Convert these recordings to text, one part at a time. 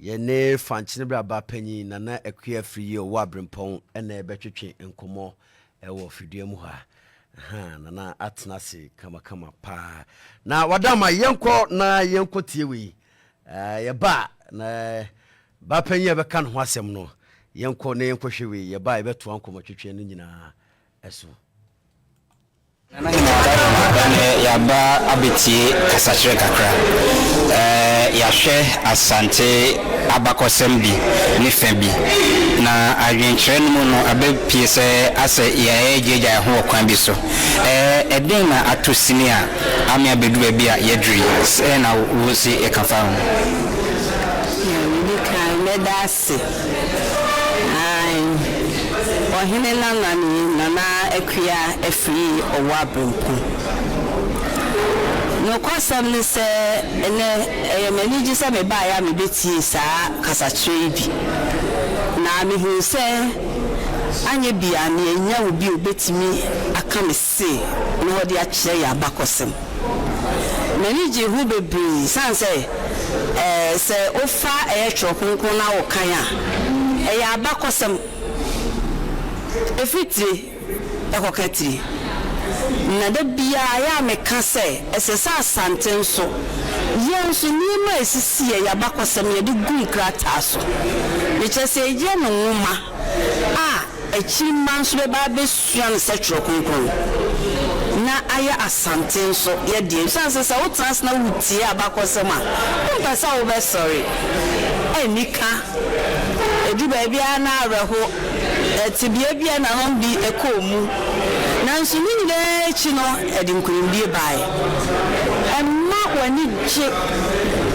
ye ne Fankyenebrahemaa panyi Nana Akua free o wabrempon ene betwetwe enkomo ewo fidua mu ha Nana atnase kama pa na wadama yenko na yenko tiewi ye ba na ba panyi be kan ho asem no yenko na yenko hwewe ye ba beto ankomo twetwe no nyina eso Yaba abiti kasachire kakra yahwe asante abakosembi ni fembi na adwenkyerɛ no mu no abepie sɛ asɛ yɛgyeja ho kwan bi so ɛden na atosini a ame abedu ba bi a yɛdri sɛ na wo si ɛkafa ho ni kan medase Ohine Nana Akua free or wabrempon. No kwasam ni se ene maniji se me ba ya me beti saa kasachire bi. Na me hu se anye bia na enya obi obetimi aka me se no hodi a kire ya bakosem. Maniji hu bebre san se ofa twokonkon na wo kan a ya bakosem efitri ekokatri na da bia ya meka se esesa asante nso yenso nima esisi ya bakosem ye de gun krata so me chese eje no nwoma echi manso be ba besua no setro konkon na aya asante nso ye de sanse se wo trans na wutie abakosem a mpasa wo be sorry enika edu ba bia na areho tibia bia na hom bi ekomu nanso ni nyina echi no edinkurimbi bae emma wani je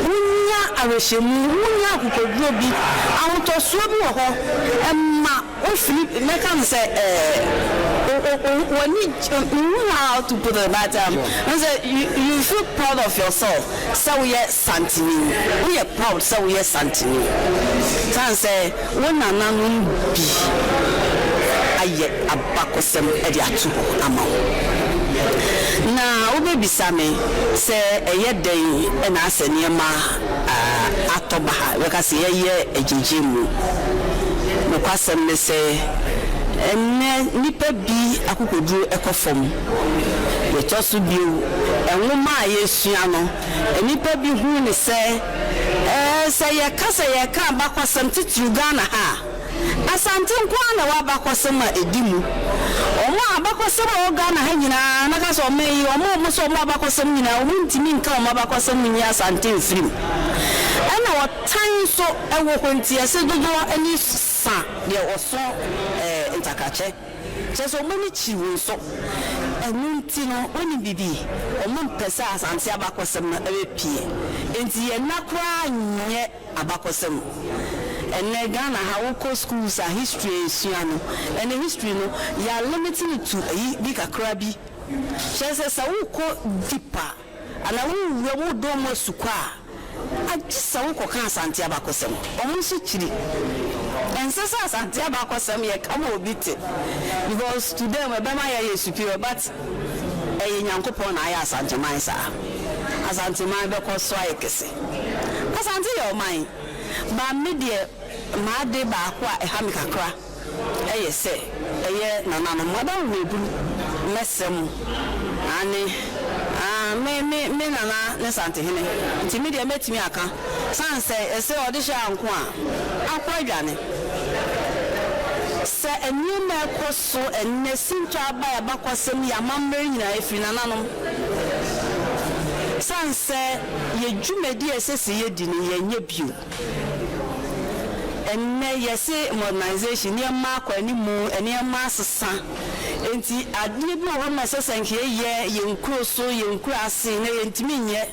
unya arehemu unya akokoduro bi ahotosuo bi wo ho emma ofiri meka no say wani how to put it that you feel proud of yourself so we are santini we are proud so we are santini can say when Nananom bi aye abakosem e dia tu ama na obebisa me se eye den e na asene ma atoba ha we ka se eye ejejemu no kwasem ne se enne nipa bi akokoduru ekofom we tosu biu enwoma yesua no nipa bi hu ne se ye ka bakosem titru Ghana ha asante nkwa na wa bakosem a edimu omo abakosem o Ghana ha nyina na ka so meyi omo so omo abakosem nyina omo ntimi nka omo abakosem nyina asante mfirim ana wotan so ewo kontie se dodo ani sa de oso intakache so omo ni chiwo so enunti no oni bibi omo mpesa asante abakosem na epie enti ye nakwa nye abakosem ene Ghana ha woko schools a history suano ene history no ya limiting to bi kakra bi chese sa woko deeper ana wo do mo sukwa ajisa woko kan asante abakosem omo so chiri ensesa asante abakosem ye kama obite because today we be ma ya superior but nyankopon na ya asante man sa asante man be ko so ayekese asante yo man ba media ma de ba kwa ha mi kakra se Nananom madam webu mesem ani me nana ne sante hene nti media metimi aka sanse ese odisha anko a akwa adwane se enima ekoso enne sintwa ba ya bakosem ya mammere nyina efiri Nananom sanse ye dwumedi esese ye di ne ye nye bio enne yesi modernization ne ma kwa ni mu ene ma sesa enti ade bi wo ma sesa nke ye nkuro so ye nkuro ase ne ye ntimi nye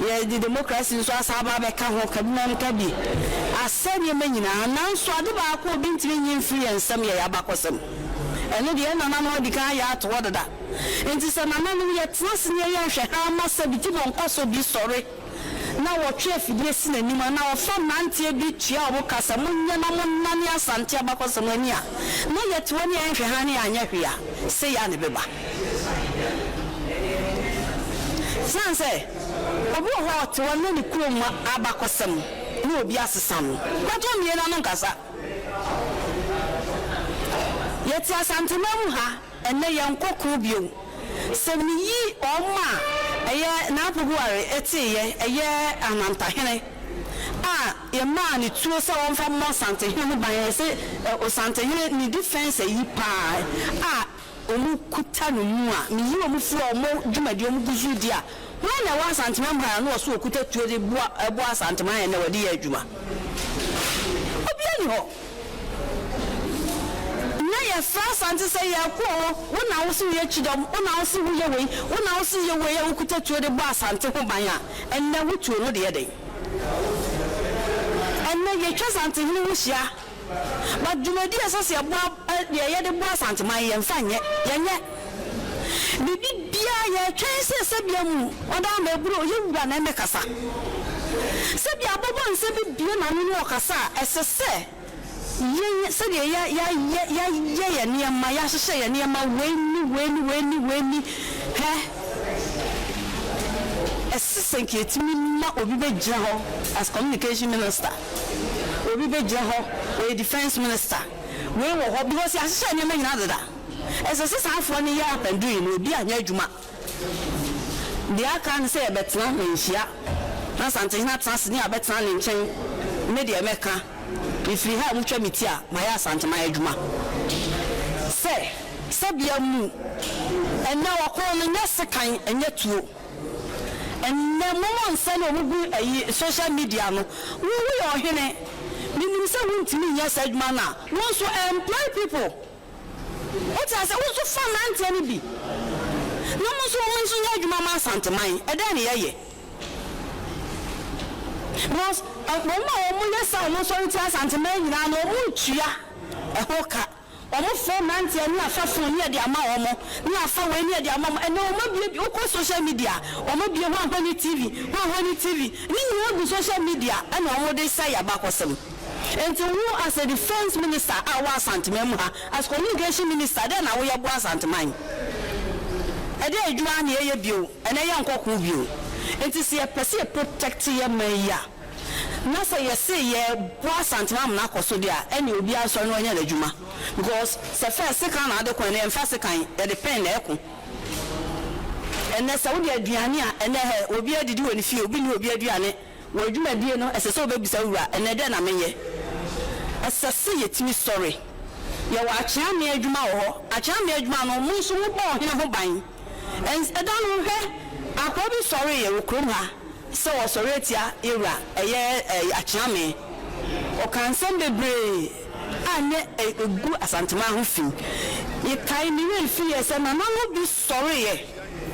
ye di democracy so asaba be ka ho kabina nka bi asani me nyina nanso ade ba ko bi ntimi nye mfiri ensam ye abakosem ene de Nananom di kan ya to dada enti se Nananom ye trans ne ye hwe ha ma sabi ti bon kwaso bi sori na wotwe afidie sina nima na ofa nantie bi tua obokasa munya na monnane asante abakosem ani a na yete woni enhwe ha ne anya hwea se ya ne beba sanse obi ho te woni ne kurom abakosem no be asesam kwato mie na no nkasa yeti asantemam ha enne yankoko bio semni yi oma eye na apoguare etiye eye anantahene ye man ni tuo se won fa mo sante hene ban se o sante hene ni defense yi pa omu kuta no mu a mi yi omu fu omu dwumadi omu guzu dia wọn na wa sante mam ha no so okuta tuo de boa sante man na wadi ya adwuma obi ani ho na ye fra sante se ye ko wona wo so ye chidom wona wo so ye wei wona wo so ye wei ya okuta tuo de boa sante ho ban a enna wo tuo no de ye den enne ye twa sante hini wo hia ba dwumadi asase boa ye de boa sante man ye mfa nye yenye bibi bia ye twa se bia mu oda ma buru ye wura na me kasa se bia bobo nse bibie na no okasa esese ye se de ya niema ya hye ye niema weni he esese nke etimi ma obi be gira ho as communication minister obi be gira ho we defense minister we wo ho because ya hye niema nyina dada esese sanfo ne ya apendu yi no obi anya adwuma de aka ne se ye betena nhia na sante hina trans ni abetena ne nchen me de emeka ifiri ha mutwa mitia ma ya sante ma adwuma se bia mu enne wakọ no nya sekan enye tuo enne mo nse na omugu ayi social media no wo yo hene minim se wuntimi nya sadwuma na won so employ people what I say won so fa nante ani bi no mo so nya adwuma ma sante man eda ne ye because omo yesa omo so ntia sante man nyina no omo tua ehoka omo fo nante ani afafo ni de ama omo ni afa we ni de ama eno omo bie ko social media omo bie ho ahani TV ni ni go social media ana omo de say abakosem enti wo as a defense minister awa santemam ha as communication minister then na wo ye bo santeman ede adwuma na ye bio ene ye nkoko bio enti se ye pese protect ye man ya na say ye say ye bo santemam na koso dia ene obi aso no nya adwuma because se first kan na ade ko ene first kan e depend na eko ene saudi aduane a ene he obi adidi woni fie obi ni obi aduane wo adwuma die no ese so obebisa wura ene de na menye asase yetimi sorry ye wa achia me adwuma wo achia me adwuma no mu so mu bo hene ho ban en edan no hwe akobi sorry ye wokrom ha se wo sorry etia ewura eye achia me o kan sem bebre ane egu asantema ho fi ye kai ni we fi ye se na no bi sorry ye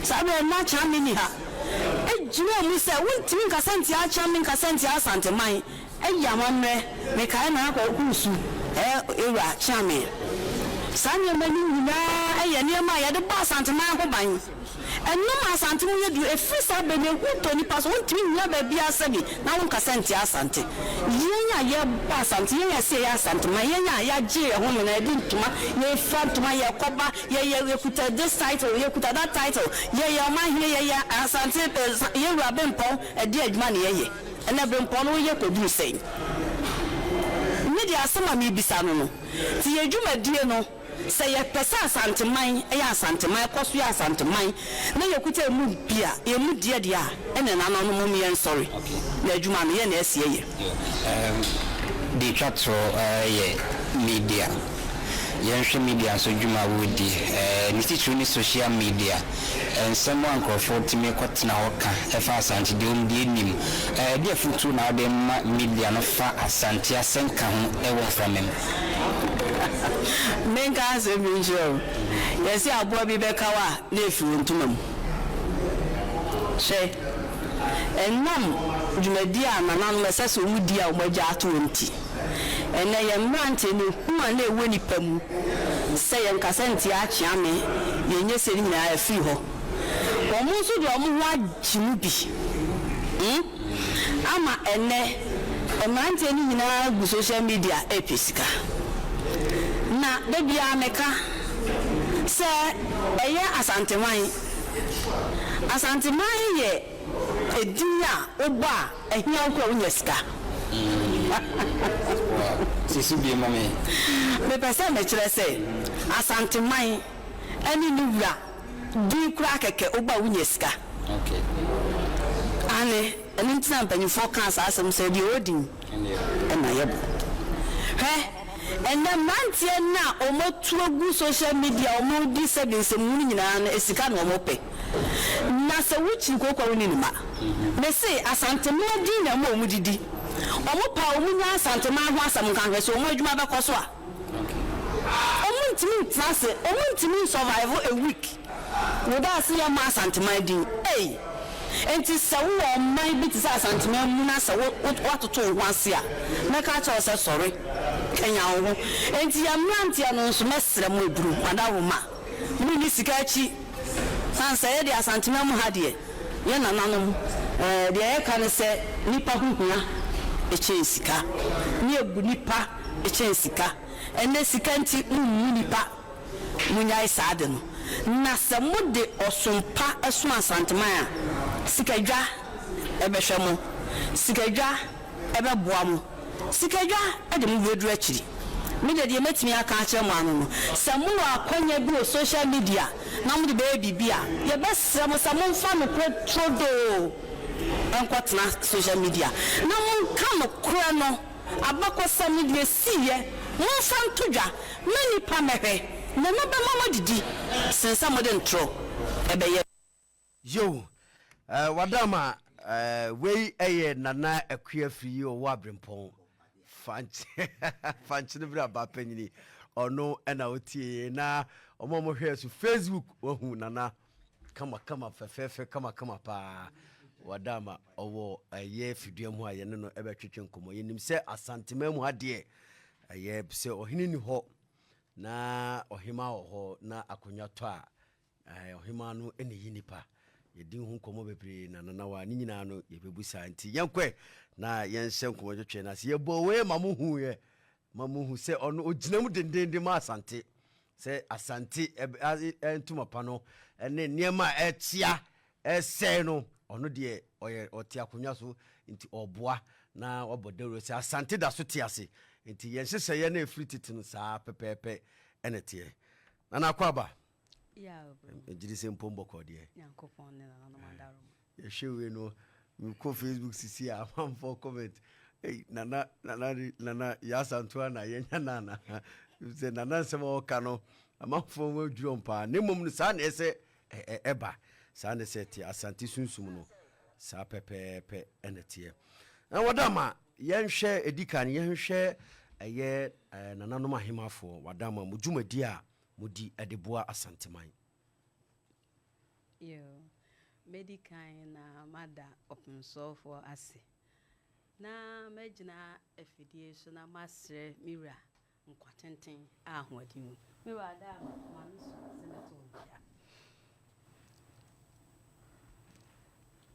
sabe na achia me ni ha ejina mu se wontimi nkasenti achia me nkasenti asanteman eyamamre me kai na akọ kusu ewura chame sanye mani nyina eye niema ya de ba santema ho ban enum asantemu ye du efisa be ne huto ni paso wontimi nya ba bia asabi na won kasenti asante yenya ye ba asante yenya se ya asantema yenya ya je ho no na edi ntuma ye fa ntuma ye koba ye kuta this title ye kuta that title ye ma hie ye asante ye wura be mpo edi adwuma ne ye ene brempo no ye kodu sei ni dia asema mi bisa no ti ye dwuma die no se ye pesa asanteman e ya asanteman koso ya asanteman na ye kuta mu bia ye mu die dia ene na no mo mi en sorry na dwuma no ye na esie ye the chatro ye media yenhwe media so dwuma wodi ni titru ni social media ensemo ankrofo timi kwatena hoka efa asante de omdi enim de afutu na de media no fa asante asenka ho ewo framem menka ase minjo yesi abo bi beka wa na efiru ntumam she enam dwumadi a Nananom mesese omudi a omagya ato nti ene ye mrante ne huma na ewo nipa mu se ye nkasenti achia me ye nye seri na afi ho omu so de omu ho agimu bi ama ene mrante ni nyina gu social media episika na de bia meka se eye asanteman ye edinya oba ehia ko unyesika Sisi bi mame. Me pese me kire say asante man ani ni wura di kura keke oba wunye sika. Okay. Ane eni ntina mpanyifo kan sa asem say bi odin. Na yebo. And the mantia na omotuogu social media omodi sebinse muni nyina na esika na omope. Na se wuchi kokwa woni ni ma. Me say asante ma di na mo omudidi. Omopa omunya asante ma ho asam kan hwe so omodwuma be koso a. Omuntimi ntase, omuntimi survive a week. Without see your ma asante ma di. Hey. Enti sawo o man bit sa asante ma mu na sawo watoto ho ase a. Meka cha o say sorry. Kenya wo enti ya mranti ya no nso mesre mo eduru madawo ma mu ni sika chi sansa ye dia santima mu ha de ye nananom de ye kan se nipa huhua e che sika ni ebu nipa e che sika ene sika nti mu nipa munya isa de no na se mu de osumpa esuma santima ya sika dwa e be hwemo sika dwa e be boa mu sikajwa ade mu vedru akiri me de metimi aka akere mu anu no samu akwanya bi o social media na mu de baby bia ye besre mo samu fa no trodo enkotna social media na mu ka no kura no abakwa media siye mu fa ntodwa mani pa mehwe na no be mama didi sensa mo de ntro ebe ye yo wadama wei eye nana akua free o wabrempon Fankyenebrahemaa panyini ono ena otie na omomo hwe so Facebook ohu nana kama fefefe kama pa wadama owo aye fidua mu aye no ebetwetwe nkomo yenim se asantema mu ade aye se ohini ni ho na ohima ho na akonya to a ohima no ene yinipa yedin hu nkomo bebre na nana wa ni nyina no yebebusa nti yenkwe na yenhye nkomo twetwe na se yebowe mamuhu se ono oginam dendende ma asante se asante entuma pa no ene niema etia ese no ono de otia konwa so nti oboa na wabodero se asante da so tiase nti yenhye ye na efrititi no saa pepepe ene tie na akwaba ya ejiri se mpombo kode yankopon ne na mandaro ye shewe no ko Facebook sisi a amfo comment hey nana ya santua na yenya nana ze nana sema ka no amfo mo dwompa ne mom no sa na ese eba sa na se ti asante sunsum no sa pepepe enetie na wadama yenhwe edikan yenhwe eye nananom ahemafo wadama mudwumadi a mudi adeboa asanteman yo medical na mada Opemsuo for ase na magina afidie so na masre mira nkwatenten ahoadin mira da manso senator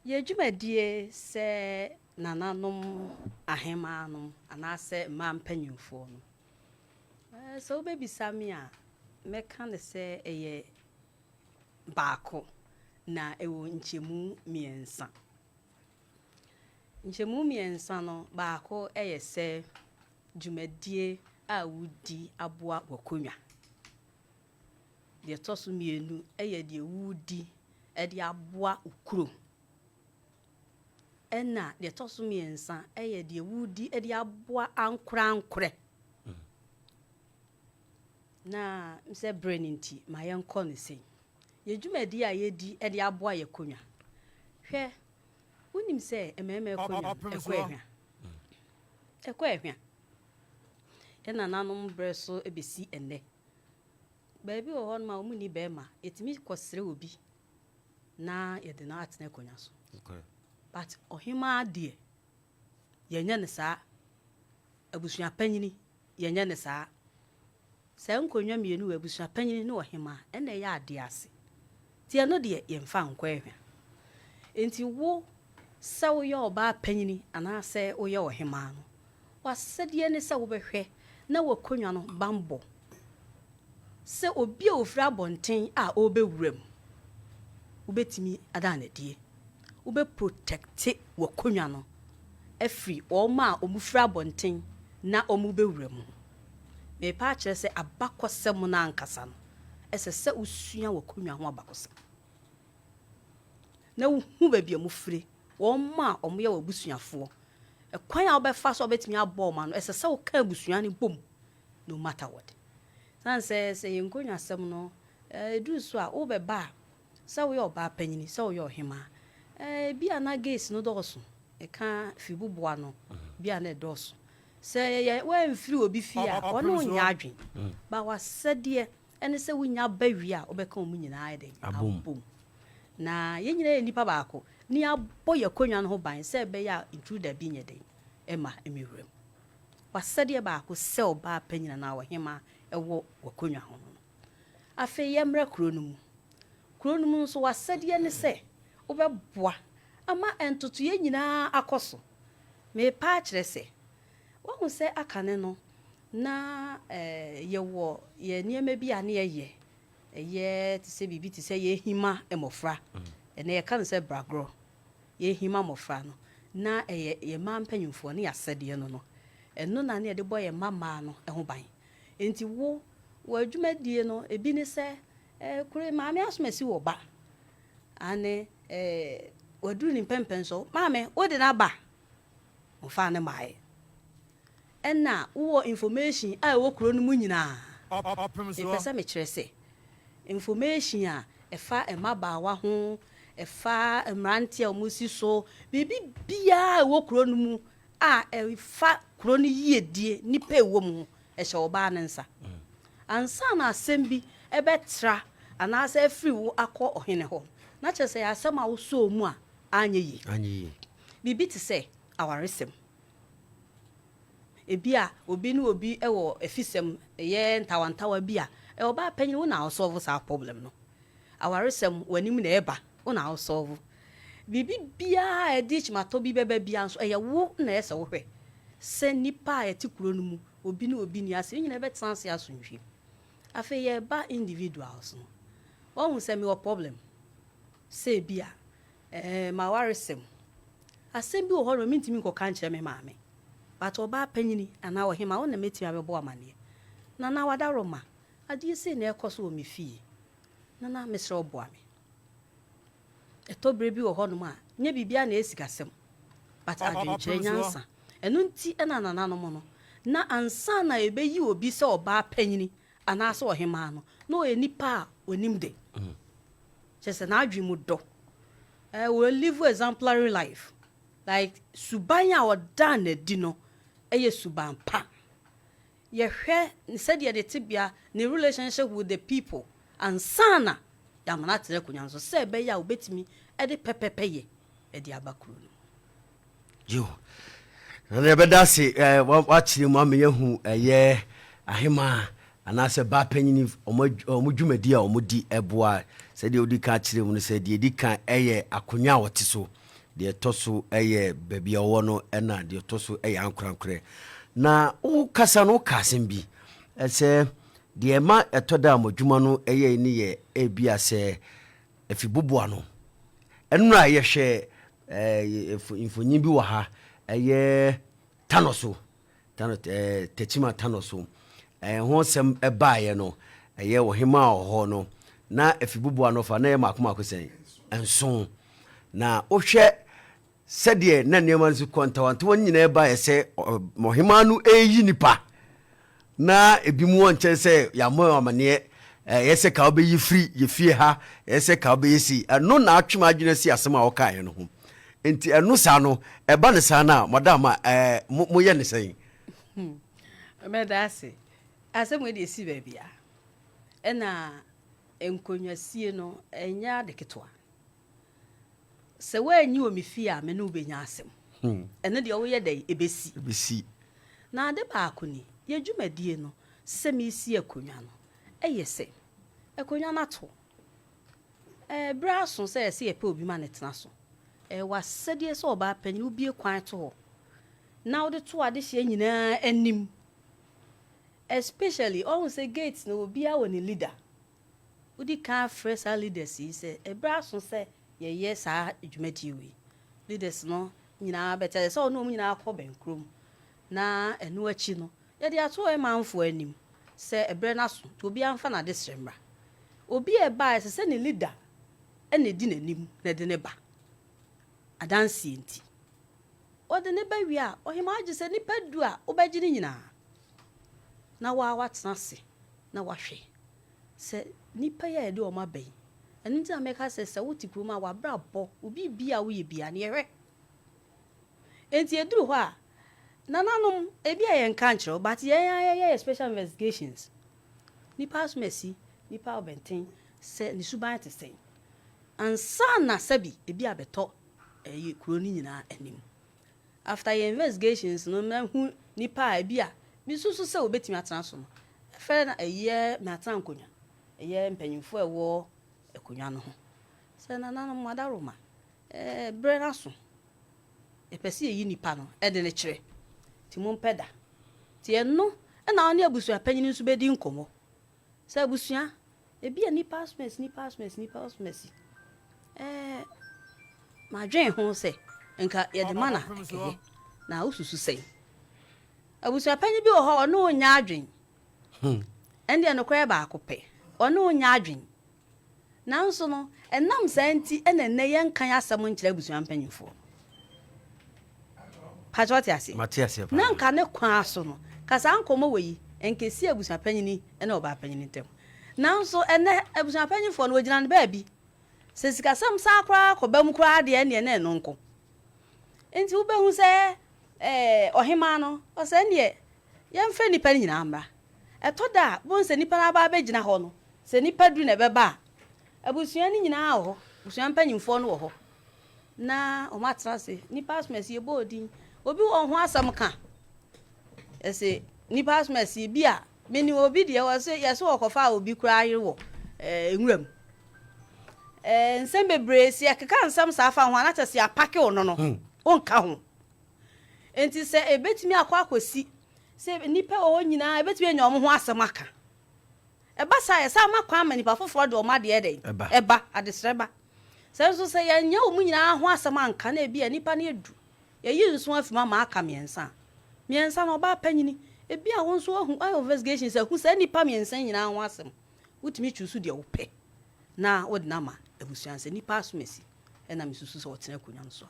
ye dwumadie se nananom ahemaanom anase mampanyimfo no so bebisa me a meka ne se eye baako na ewo nchemu miensa no baako se dwumadie a wudi aboa wakonwa de toso mienu de wudi de aboa ukuro ena de toso miensa de wudi de aboa ankore na mse brainti ma yenko ne sei ye dwumadi a yedi de aboa ye konwa hwe unim se ememe konwa ekwa ena nanom breso ebesi enne baabi wo hon ma omuni be ma etimi kosere obi na ye de na atene konwa so okay but ohima de ye nya ne saa abusua panyini ye nya ne saa se nkonwa mienu abusua panyini ne ohima ena ya ade ase tie no de ye mfa nkwa ehwa enti wo se wo ye oba panyini ana se wo ye ohima no wasede ne se wo behwe na wakonwa no bambo se obi a ofra bonten a obewuram ubetimi ada na die ube protect wakonwa no efri oma omufra bonten na omubewura mu me pa kire se abakosem na ankasa no esese usua wakonwa ho abakosem na hu ba bia mufre oma omoye wabusuafo ekwan a obefa so obetimi abo ma no esese wo ka abusua ne bom no matter what san se yenkonwa asem no edu so a wo beba se wo ye oba panyini se wo ye ohema bia na gates no doso eka fibuboa no bia na doso se ye wa mfiri obi fia ono nya adwen ba wasede ene se wunya bawi a obeka omu nyina ayde abom na ye nyina nipa baako ni aboye konwa no ho ban se be ya intruder bi nyede ema emiwrem wasede baako se oba panyina na ohema ewo wakonwa ho no afi ye mra kronum nso wasede ne se obeboa ama entoto ye nyina akoso me pa kire se wo se akane no na ye niema bi ane ye ti se bibi ti se ye hima emofra ene ye kan se bragro ye hima mofra no na ye mampanyimfo ne yasede no eno na ne de boye mama no ho ban enti wo adwumadie no ebi ne se kure maame asomasi wo ba ane waduru ni pempen so maame wo de na ba wo fa ne mai enna wo information a wo kuro no mu nyina Opemsuo pesa me kire se information a efa emabaawa ho efa emrante a omusi so bibi bia wo kuro no mu a efa kuro no yiedie nipa ewo mu ehye oba ne nsa ansa na asem ebetra anase afiri wo akọ ohene ho na chese ya asem a wo so mu a anyeyi bibi ti se awaresem ebia obi nu obi ewo efisem ye ntawantawa bia oba panyin wo na solve sa problem no awaresem wanim na eba wo na solve bibi bia edich mato bi beba bia so eye wo na ese wo hwe se nipa eti kuro no mu obi nu obi ni ase nyina betanse asonhwe afa ye ba individuals no won se me wo problem se bia ma waresem asem bi wo ho no mintimi ko kan kire me maame but oba panyini ana wo hema wo na meti abebo amane na wadaroma adi se na ekoso wo mefie na mesre obo ame etobre bi wo ho no ma nya bibia na esikasem but adwenche nyansa enu nti na nananom no na ansa na ebeyi obi se oba panyini ana so wo hema no na o enipa onimde chese na adwemu do we live exemplary life like subanya oda na di no eye subampa ye hwe said ye de tibia ne relationship with the people and sana ya mana tere kunyanso se be ya obetimi e de pepepeye e de abakuru no yo na ne bedase wa chiri mu ame yehu eye ahema anase ba panyini omudwumadi a omudi eboa se de odi ka chiri mu no se de edi kan eye akonya wote so de toso eye bebia wo no ena de toso eye ankorankore na o kasa no kasem bi ese de ma etoda amodwuma no eye ni ye ebia se efibuboa no enu a ye hwe infonyi bi wa ha eye tanoso techima tanoso ho sem ebaaye no eye wo hema ho no na efibuboa no fa na ye makoma kosen enso na ohwe sede na nneema nso kontawanto won nyina eba ese mohema no eyi nipa na ebi mu wonche se ya mo amane yese ka obeyi free ye fie ha yese ka obeyisi eno na atwema adwene si asema wo kan no ho enti eno sa no eba ne sa na madama mo ye ne sen me dase asem we de si ba bia ena enkonwasie no enya de ketwa se wanyi o mefie a me no benya asem ene de wo ye dai ebesi na ade ba akoni ye dwumadie no se me isi akonwa no eyese akonwa na to bra so se ye pe obi ma ne tena so wasede se oba panyi obi kwan to ho na wo de to ade hye nyina anim especially on say gates no obi a woni leader udi ka fresh leaders yi se bra so se ye sa dwumadie wi leaders no nyina bete se ono mu nyina akọ benkrom na enu achi no ye de ato e manfo anim se ebre na so to obi amfa na de srembra obi e ba se ne leader ene di nanim na de ne ba adansi enti o de ne ba wi a ohima age se nipa du a obaji ni nyina na watena se na wahwe se nipa ya de o ma ben enu ti ameka se wuti kroma wa bra bo obi bia wo ye bia ne yehwe enti eduru ho a nananom ebi ayen kan kiro but ye special investigations nipa mercy nipa obenten se ni suban te sen ansa na sabi ebi abeto kuro ni nyina anim after your investigations no na hu nipa ebi a bi susu se obetimi atena so no fe na me atena nkonya mpanyimfo ewo ekonya no ho se nananom madaroma bre na so epesi eyi nipa no de ne kire ti mo mpeda ti eno na oni abusua panyin nso bedi nkomo se abusua ebi ani passments ma dwen ho se nka ye de mana na ususu sei abusua panyin bi ho ono onya adwen ende no kra ba akopɛ ono onya adwen nanso no enam santi enenne ye nkan asɛm nkyerɛ abusua panyinfo Pajoti ase. Matias. Na nka ne kwa so no. Kasa ankomo weyi enkesi abusa panyini ene oba panyini ntem. Nanso ene abusa panyinfo no ogina ne baabi. Se sikasam sa akra ko bam kra de ene ene no nko. Enti wo behu se ohima no o se ne ye mfre nipa ni nyina amra. Eto da bon se nipa na ba begina ho no. Se nipa du ne beba. Abusua ni nyina ho. Abusa panyinfo no wo ho. Na o matra se nipa asmesi ebo odin obi won ho asam ka ese nipa asmesi bia meni obi de wo se yeso okofa obi kura ayewo enwuram nsem bebre se akeka nsam sa afa ho anacha se apake wo no onka ho enti se ebetimi akwakosi se nipa wo nyina ebetimi enyo ho asam aka eba sa yesa makwa ma nipa foforo de o ma de eba adesreba senso se yanya omu nyina ho asam anka na ebi nipa na edu yeyi nso afima ma aka miensa no ba panyini ebi a won so ahu investigation se hu se nipa miensa nyina ho asam wutimi chusu de wope na wodi na ma abusuan se nipa asumesi na misusu se wotena konya nso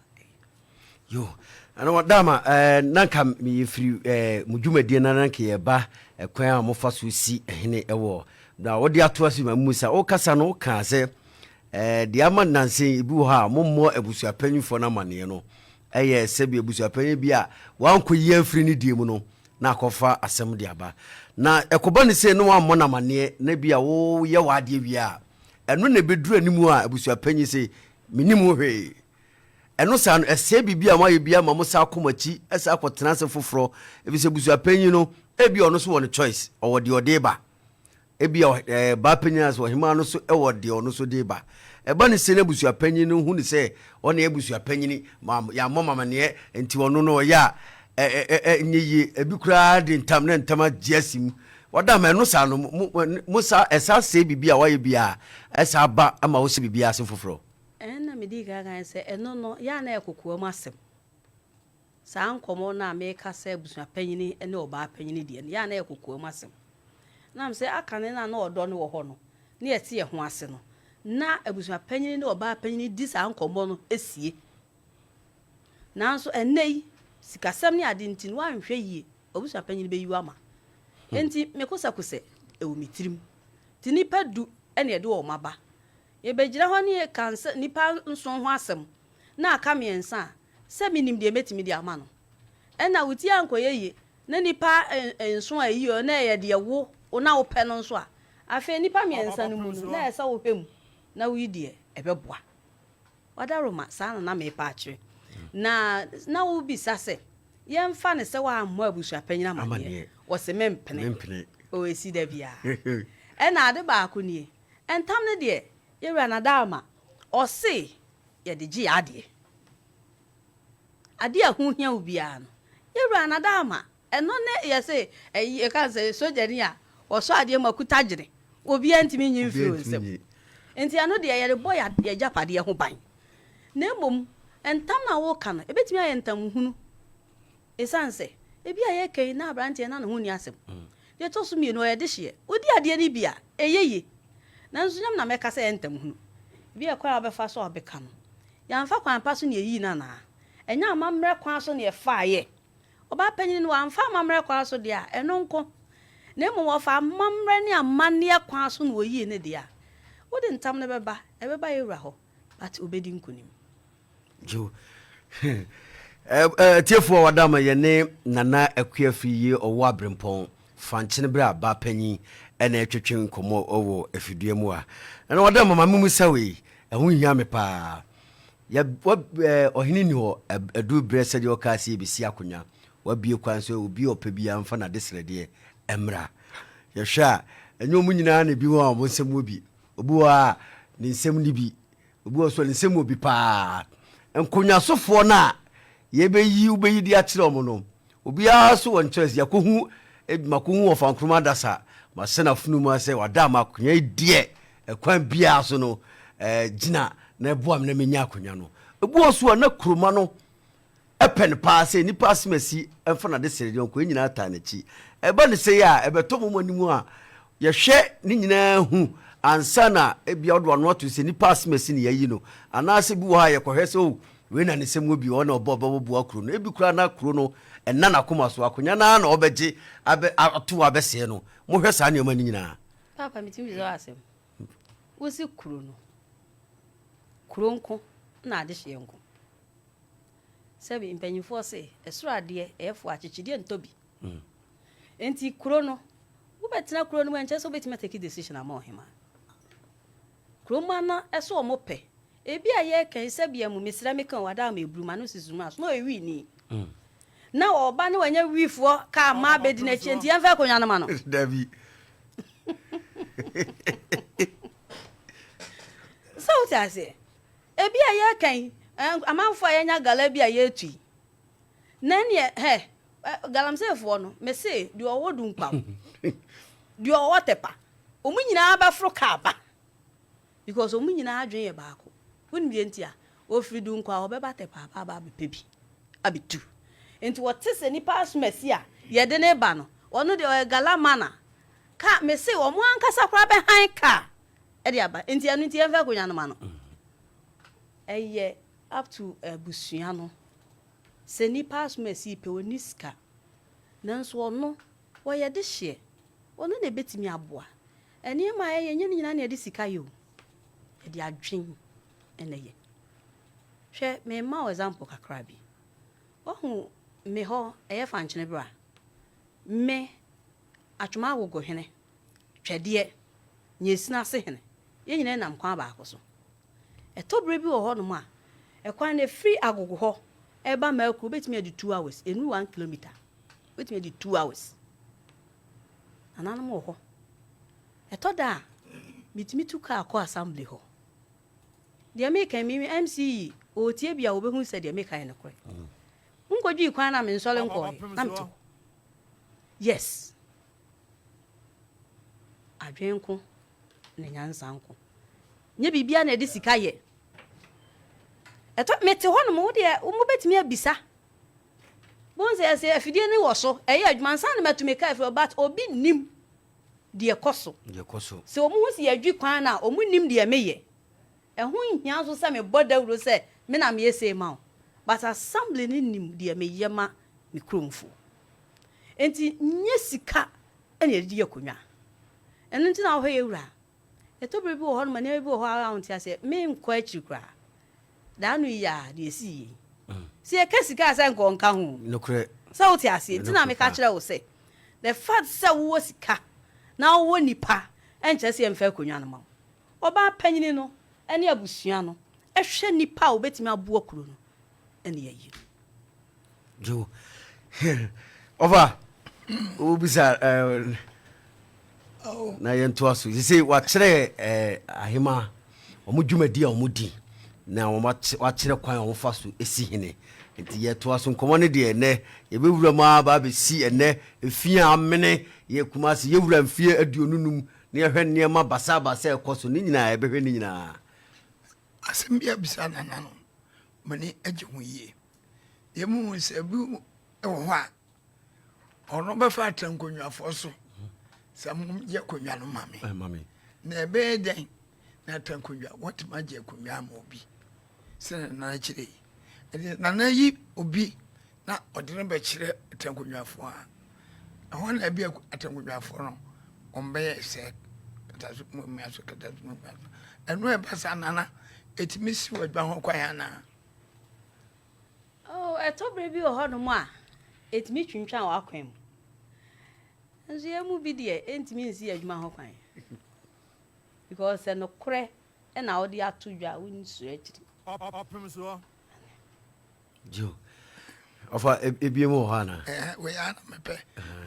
yo ana wadama nanka mi yefiri mudwumadie na nanka ye ba kwan a mofa so si ehene ewo na wodi ato asi ma musa o kasa no ka se de ama nanse ibu ha mommo abusua panyinfo na mane no eye sebi abusua panyin bi a wanko yi afiri ni die mu no na akofa asem de aba na ekoba ne se no wammo na mane na bi a wo ye wade wi a eno na beduru animu a abusua panyin se minimu hwe eno sa no ese bibi a maye bia ma mo sa akomachi esa akotena se foforo ebi se abusua panyin no ebi ono so won choice owo de odeba ebi ba panyin as wo hima no so ewo de ono so deba eba ne se na abusua panyin no hu ne se ona abusua panyin ya mama ne enti ono no ya nyi ebi kura de ntam na ntama giasim wada ma no sa no musa esa se bibi a waye bia esa ba ama wo se bibi ase foforo na me di gaga se eno no ya na ekokuo masem sa nkomo na me ka se abusua panyin ene oba panyin de ya na ekokuo masem na mse akane na odo ne wo ho no ne yete ye ho ase no na abusua panyin ne oba panyin di sa nkomo no esie nanso enei sikasam ne ade ntin wa nhwe yie abusua panyin be yiwa ma enti mekosa kose ewo mitirim ti nipa du ene ye de wo maba ye begira ho ne kansa nipa nso ho asem na aka miensa se minim de metimi de ama no ena wuti ankoye yie na nipa nso ayi na ye de wo ona wo pe no nso a afa nipa miensa no mu no na esa wo hwem na wo yidie ebeboa wadaroma sa na me pa akire na wo bi sase ye mfa ne se wa ammo abusua panyina amane wo se mempene o esi da bia ena ade ba ko nie entam ne de ye wura na dama o se ye de gi ade ahu hia obia no ye wura na dama eno ne ye se e ka se sojani a o so ade makuta gire obia ntimi nyimfiri onsem enti ano de ye de boy ye japade ho ban na mom entam na wo ka no ebetimi aye entam hunu esanse ebi aye kai na abrante na ho ni asem de to so mienu oye de hye odi ade ni bia eyeye na nso nyam na meka se entam hunu bi e kwa obefa so obeka no ya mfa kwan pa so ne yi na enya amamre kwan so ne fa aye oba panyin no amfa amamre kwan so de a eno nko na emu wo fa amamre ne amane kwan so no yi ne de a wodi ntam ne beba yewra ho but obedi nkunim jo tiefo wadama ye ne nana akuafi ye owo abrempon Fankyenebrahemaa ba panyin ene etwetwe nkomo owo afidue mu a na wadama mamumu sawe ehun hia me pa ya ohini ni ho edu brese de okase ebisi akonya wabie kwan so obi opebia mfa na desrede emra ya hwa enyo mu nyina na bi ho mo nsem obi obuwa ni nsem ni bi obuwa so ni nsem obi pa enkonya sofo na yebeyi ubeyi di akire omo no obi aso won choice yakohu makohu of ankroma dasa masena funu mu ase wada makonya die ekwan bia so no gina na eboam na menya akonya no obuwa so na kroma no epen pa se ni pass mesi emfa na de serede onko nyina ata na chi eba ne se ya ebeto mo manimu a ye hwe ni nyina hu ansa na ebia odo no to se ni pass mesi ne yayi no anase bi wo ha ye kohwe se o we na ne sem obi wona obo bu akuro no ebi kura na akuro no enna na koma so akonya na na obeje ato abese no mo hwe sa ne omani nyina papa mitimi zo asem wosi kuro no kuro nko na ade hye nko sebi mpanyifo se esuro ade efo achichide ntobi enti kuro no wo betina kuro no manche so betima take decision ama ohima kuro mana eso mo pe ebi aye kan sebi amu mesira mekan wada ma ebruma no sizuma so no ewi ni na oba ne wanya wifo ka ma bedi na chi enti yemfa konwa no ma no davi so tase ebi aye kan amanfo ayenya gala bi aye tui nane he galamsefo no me se de owodu nkpa de owotepa omu nyina ba fro ka ba because omu nyina adwen ye baako woni bi entia ofridu nkwa obeba tepa ba bepebi abitu enti wotese ni pass mesia ye de ne ba no ono de gala mana ka me se omu ankasa kra be han ka e de aba enti anu enti enfa konya no ma no eye up to busua no se ni pass mesi pe oniska nanso ono wo ye de hye ono na betimi aboa eni ma ye nye nyina na de sika yo e de adwen ene ye hwe me ma example kakra bi ohu me ho eye Fankyenebrahemaa me atwuma agogo hene twede nyesina se hene ye nyina nam kwa ba akoso etobre bi wo ho no ma ekwan na free agogo ho eba ma ku betimi adi 2 hours enu 1 kilometer betimi adi 2 hours Nananom wo ho etoda mitimi tu ka akọ assembly ho de me kan mi MC o tie bia wo behu se de me kan ne kore nkodwi kwan na me nsole nko namto yes adwenko ne nyansanko nye bibia na de sika ye eto mete ho no mo de mo betimi abisa bonse se afidie ni wo so eye adwansa na matumi ka afi but obi nim de ekoso se omu hu si adwi kwan na omu nim de meye ehun hia so se me bodawro se me na me yese ma but assembly ni nim de meye ma me kromfo enti nye sika ene de yakonwa eno nti na wo he wura eto bebi wo ho no ma ne bebi wo ho ara onti ase me nko achi kra danu ya de esi si e kasika asa nko nka hu nokre so oti ase nti na me ka kire wo se the fact say wo sika na wo nipa enche se emfa konwa no ma oba panyini no ene abusua no ehwe nipa wo betimi abo akuro no ene yayi jo over obisa na yento aso you say wa kire ahima omudwumadi a omudi na wa kire kwan o fa so esi hene nti ye to aso nkomo ne de ene ye bewura ma ba be si ene efia amene ye kumase ye wura mfie aduonunum ne ye hwe ne ma basa ekoso ni nyina ye behwe ni nyina asembia bisa Nananom mani agye ho yie ye mu se bu ho a ono be fa tankonwafo so sam ye konwa no mame na ebe den na tankonwa what ma je konwa ma obi se na kire na yi obi na odire be kire tankonwafo a ho na bi atankonwafo no ombe se katasu mu aso katasu mu enu e basa nana etimisi wadwa ho kwaya na etobre bi ho no mu a etimi twintwan wa kwam nso ye mu bi de entimi nsi adwuma ho kwan because no kure e na odi atodwa woni su akiri Opemsuo jo ofa ebie mu ho na we ya na mepe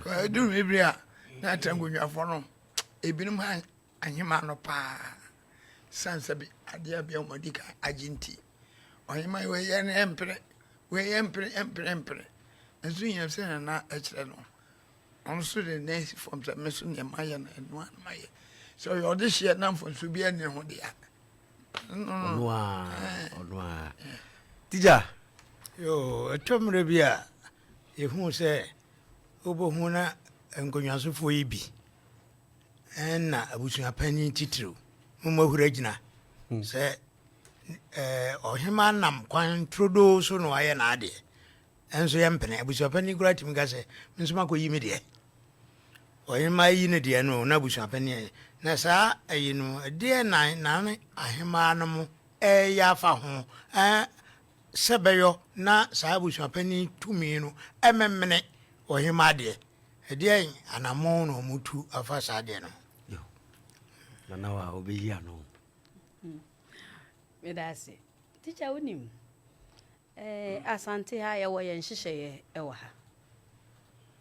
ko du mebri a na tangonwafo no ebinum ha anyima no pa sansa bi ade bia modika agenti oyima we ye na empre nso yin se na akire no onso de next form se meso ne maye na enu an maye so you de share na fo so bia ne ho dia onwa tija yo etomre bia ehu se obohu na nkonwasofo yi bi na abusua pani titiro mumahura gina se ohima nam kwan trodo so no aye na ade enso ye mpene abusua pani gura timi ga se nsoma ko yi me de ohima yi ne de no na abusua pani na sa ayi no de na ahima no mo ya fa ho sebeyo na sa abusua pani tumi no ememmene ohima de de anamo no mutu afa sa de no yo na wa obeyi ano medase teacher wonim asante ha ye wo yen hyehyeye e wo ha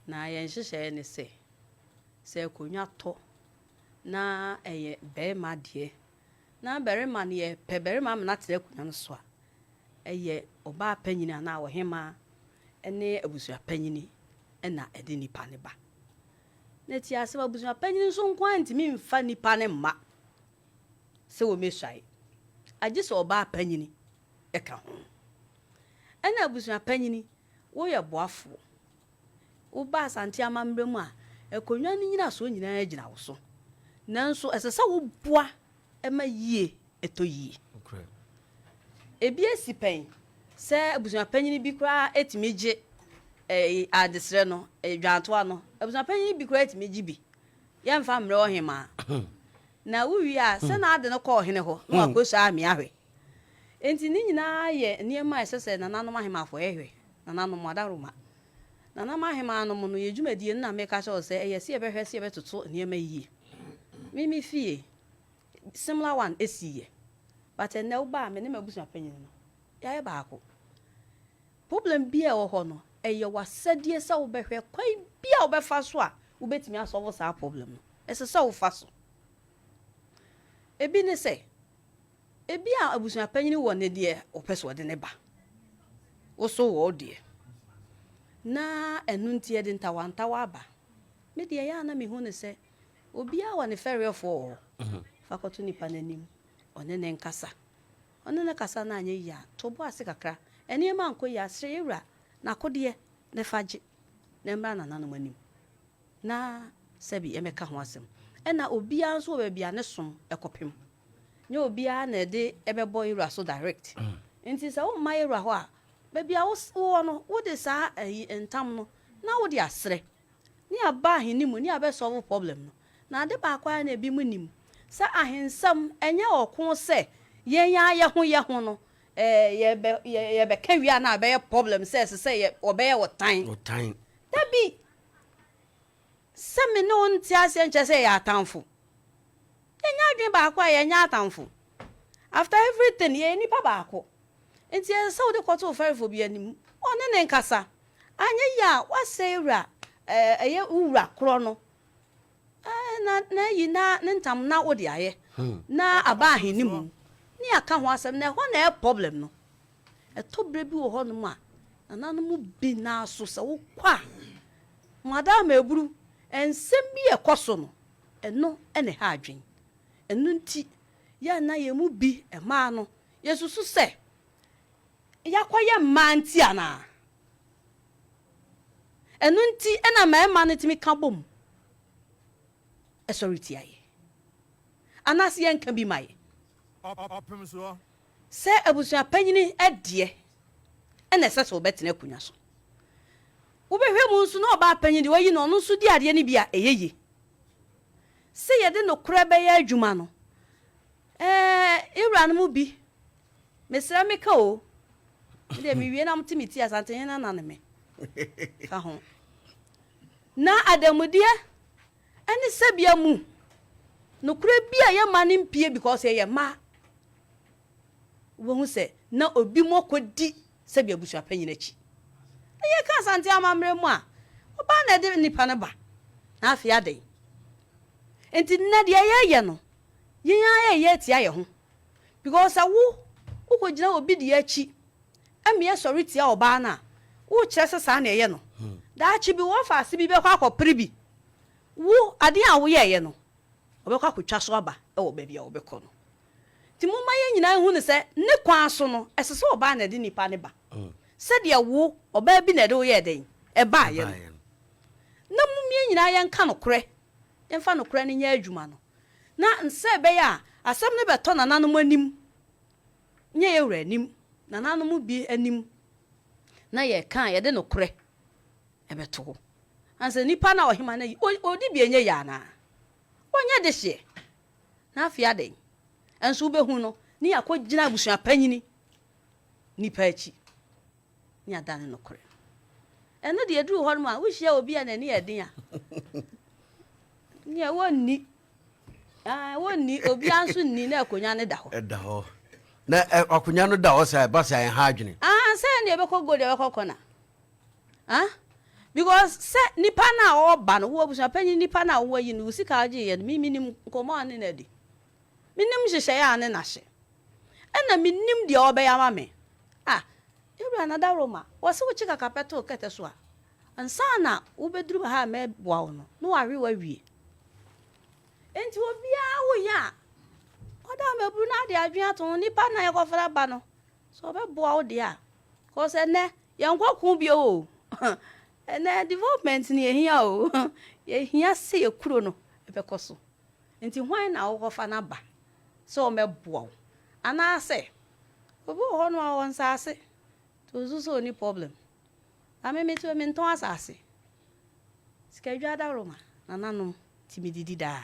na yen hyehyeye ne se konwa to na eye be ma de na bere ma ne pe bere ma na tere konwa no so a eye oba panyini na wo hema ene abusua panyini na ede nipa ne ba na ti ase abusua panyini so nkwan ntimi mfa nipa ne mma se wo mesai agye so oba panyini eka ho ena abusua panyini wo ye boafo wo ba asante amambre mu a ekonwa ni nyina so nyina agina wo so nanso esesa wo boa ema yie eto yie okay ebi esipen se abusua panyini bi kra etimegye adesre no dwanto ano abusua panyini bi kra etimegye bi ye mfa mre ohima na wuwi a se na ade no ko hene ho no akoso ami ahwe enti ni nyina ye niema esese na nanom ahemafo ehwe na nanom adaroma na nanom ahemanom no yedwumadie na meka sho se eyese ye behwe se ye betoto niema yie mimi fie similar one esiye but na uba me ne mabusua panyin no ya ye baako problem bia wo ho no eye wasadie se wo behwe kwan bia wo befa so a wo betimi asolve sa problem no esese wo fa so ebi ne se ebi a abusua panyin wo ne de opeso de ne ba wo so wo de na enu ntie de ntawantawa aba me de ya na me hu ne se obi a wo ne ferry for fakoto nipa nanim one ne nkasa one ne kasa na anya ya tobo ase kakra ene ma nko ya sre ewura na kode ne faje ne mra na nanom anim na sabi emeka ho asem ena obi a nso ba bia ne som ekopem nye obi a na de ebebo ewura so direct nti se wo ma ewura ho a ba bia wo no wo de sa entam no na wo de asre ni aba hinimu ni abe solve problem no na ade ba kwa na ebi munim sa ahensam enye okun se yenya ye ho no ye be kawia na be problem se ye obeye wotan tabi se me no nti ase nche se ya atamfo yenya adwen ba kwa yenya atamfo after everything ye nipa ba ko nti se wo de kwato ferifo bi anim one ne nkasa anye ya wase ewura eye uwura kro no na yi na ntam na wo de aye na aba ahenimu ni aka ho asem na ho na problem no etobre bi wo ho no ma nananom bi na so se wo kwa madam eburu ensem bi ekoso no eno ene ha adwen enu nti ya na ye mu bi e ma no yesusu se yakwaye manti ana enu nti ena ma no timi ka bom esoriti aye anase yenka bi maye Opemsuo se abusua panyini ade ena sese obetena akunya so wobehwe mu nso na oba panyini wayi no no nso di ade ne bia eyeye se yede no kura be ya adwuma no iwra no mu bi mesra meka o de mi wie na mtimiti asante na naneme ka ho na adamudie ani sabia mu no kura bia ye mane mpie because ye ma wo hu se na obi mokodi sabia busua panyina chi ye ka asante amamre mu a oba na de nipa na ba na afia den enti na de ye no ye tia ye ho because awu ukogina obi de achi amiye sorry tia oba na wo kire sesa na ye no da achi bi wo fa ase bi be kwa akopre bi wo ade a wo ye no obekwa kwatwa so aba e wo ba bia wo bekọ no ti mo maye nyina hu ne se ne kwa so no esese oba na de nipa ne ba se de wo oba bi na de wo ye den e ba ye no na mumie nyina ye nka no kore ye fa no kore ne nya adwuma no na nse be ya asem ne beto nananom anim nye ye wura anim nananom bi anim na ye kan ye de no kore e beto anse nipa na ohima na odi bi enye ya na onye de hye na afia den enso be hu no ni akogina abusua panyini nipa achi ni adane no kore eno de eduru ho no a wo hye obi a na ni eden a ni e wonni wonni obi anso ni na akonya ne da ho na akonya no da ho sai ba sai ha adwene say na ebekọ go de ebekọ na because say nipa na oba no wo busua panyi nipa na wo yi no sika age ye mi minim komo ane na di minim hyehyɛ ya ane na hye ena minim de oba ya ma me ebra na da roma wo se wo chika kapeto kete so a ansa na wo beduru ha me boa wo no wa hwe wa wie enti obia wo ya oda mebru na de adwen aton nipa na ye kofra ba no so be boa wo de a ko se ne ye nkwaku bi o ene development ni ehia o ye hia se ye kuro no ebekoso enti hwan na wo kofa na ba so me boa wo ana se obi ho no awon sase to so ni problem ame me to me nton asase sikadwa da roma nananom timididi da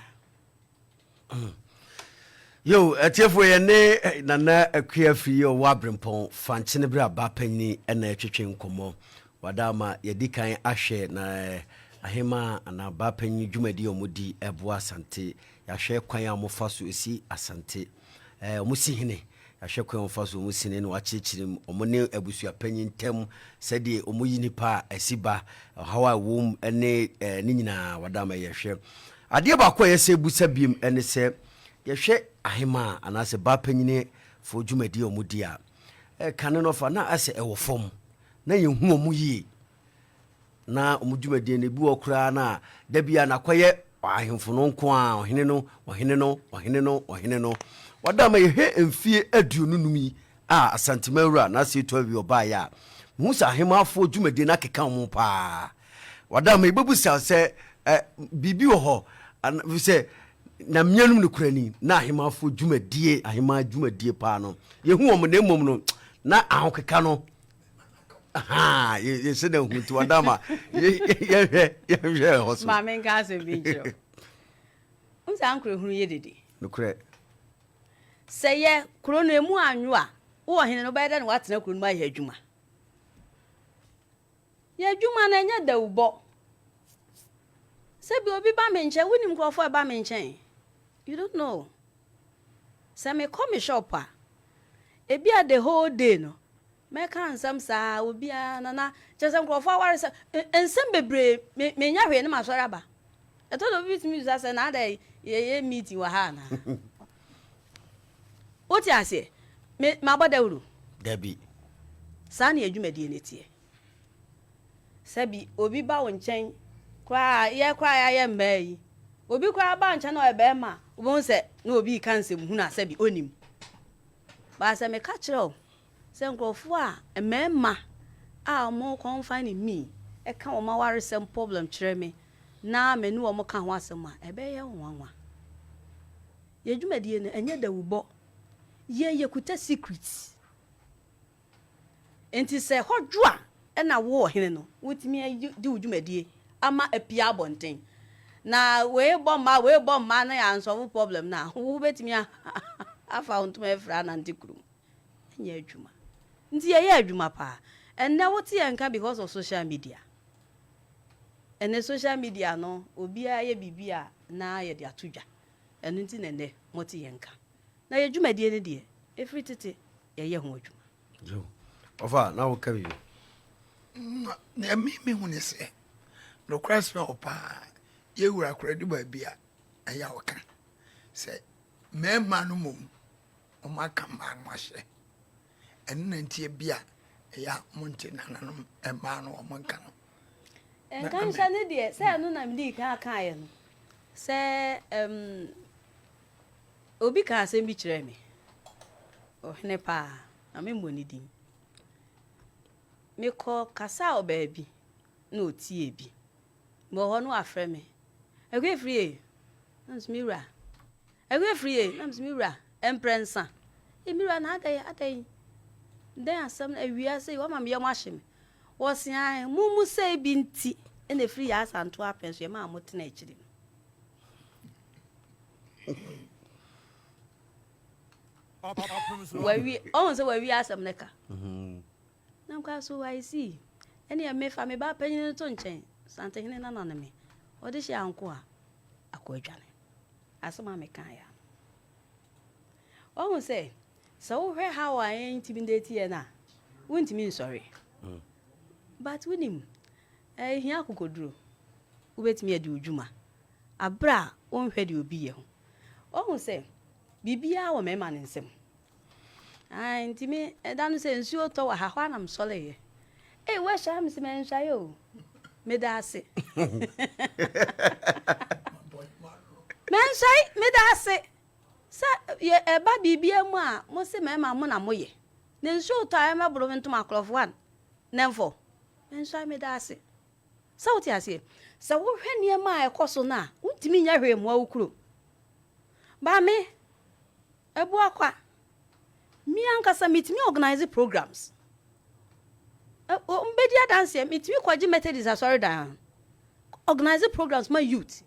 yo atiefo ye ne nana akua fi yo wabrempon Fankyenebrahemaa panyi ena etwetwe nkomo wadama yedikan ahwe na ahema ana ba panyi dwumadi omudi eboa asante yahwe kwan amofa so esi asante omusi hene yahwe kwan amofa so omusi ne no wachichirim omone abusua panyi ntem sede omuyi nipa asiba hawa wom ene ni nyina wadama yehwe ade ba kwa yese busa biem ene se yehwe ahema anase ba panyine fo dwumadi omudi a kane no fa na ase ewofom na yehu omu yi na omudwumadi ne bi okura na da bia na kwaye ahemfo no nko a ohene no wadama yehe emfie aduonu numi a asantemawura na se to bi oba ya hu sa ahema afo dwumadi na keka mu pa wadama ibebusa se bibi wo ho se na mmianum no kurani na ahemafo dwumadie ahema dwumadie pa no yehu omo na emom no na ahokeka no ye se na huntu wadama ye hoso ma men ga se bi jiro unsa ankure hunu ye dede no kure se ye kuro no emu anwo a wo hene no baida no watena kuro no ma ye adwuma na nya dawubo se bi obi ba me nche wonim krofo ba me nche you don't know se me come shop a ebi a the whole day no me kan sam sa obi a na chesem krofo aware se ensem bebre me nya hwe ne masora ba eto do bit me use say na dey ye meeting wa ha na oti ase me mabodawuru dabi sa na adwumadi ne tie sabi obi ba wo nchen kwa ya mai obi kwa ba ncha na ebe ma obo nse na obi kan se mu na sabi onim ba se me ka kire o se nkrofo a mema a mo confine me e ka o ma ware sem problem kire me na me nu o mo ka ho asem a ebe ye nwanwa ye dwumadie ne enye da wubo ye kuta secrets enti se hodwo a na wo hene no wutimi di dwumadie ama apia abonten na we bomb ma na ya solve problem na wo betimi afa ontuma efra na ntikuru enye adwuma nti ye adwuma pa enne wote yanka because of social media enne social media no obi a ye bibia na ye de atodwa enu nti nenne mote yanka na ye dwumadie ne de every tete ye ho adwuma jo ofa na wo kabi na me hu ne se no cross me opa ye wura kredi ba bia aya woka se me ma no mum o ma ka ma no ahye enu na ntie bia ya monte nananom e ma no o monka no kan sha ne de se enu na mdi ka ye no se obi ka asem bi kire me o hene pa na me mboni din me ko kasa o baabi na otie bi mo ho no afre me egwe free na smira egwe free na smira emprensa emira na adai den asem awia sei wo mam ye mo ahye me wo se ai mumu sei bi nti na free ya asanto apenso ye ma motena akiri wawi on se wawi asem neka na kwa so I see ene ya mefa me ba panyin to nchen sante hene na na me odi hye anko a akwadwane asema me kan ya on se so hwe how I intimidate ye na wontimi sorry but winim hia kokoduro ubetimi ade odwuma abra on hwe de obi ye ho on se bibia wo me ma ne nsem ai ntimi edanu se nsuo to wa hahwa na msole ye we sha me se men sha yo me da ase men sai me da ase sa ye eba bibia mu a mo se me ma mo na mo ye ne nsuo to ai me bro ntum akrofo an nemfo men sai me da ase sa wuti ase sa wo hwe ne ma ekoso na untimi nya hwe mu awukuro ba me ebu akwa mi ankasa mitimi organize programs mbedi dance mitimi kwaji methodist asori dan organize programs my youth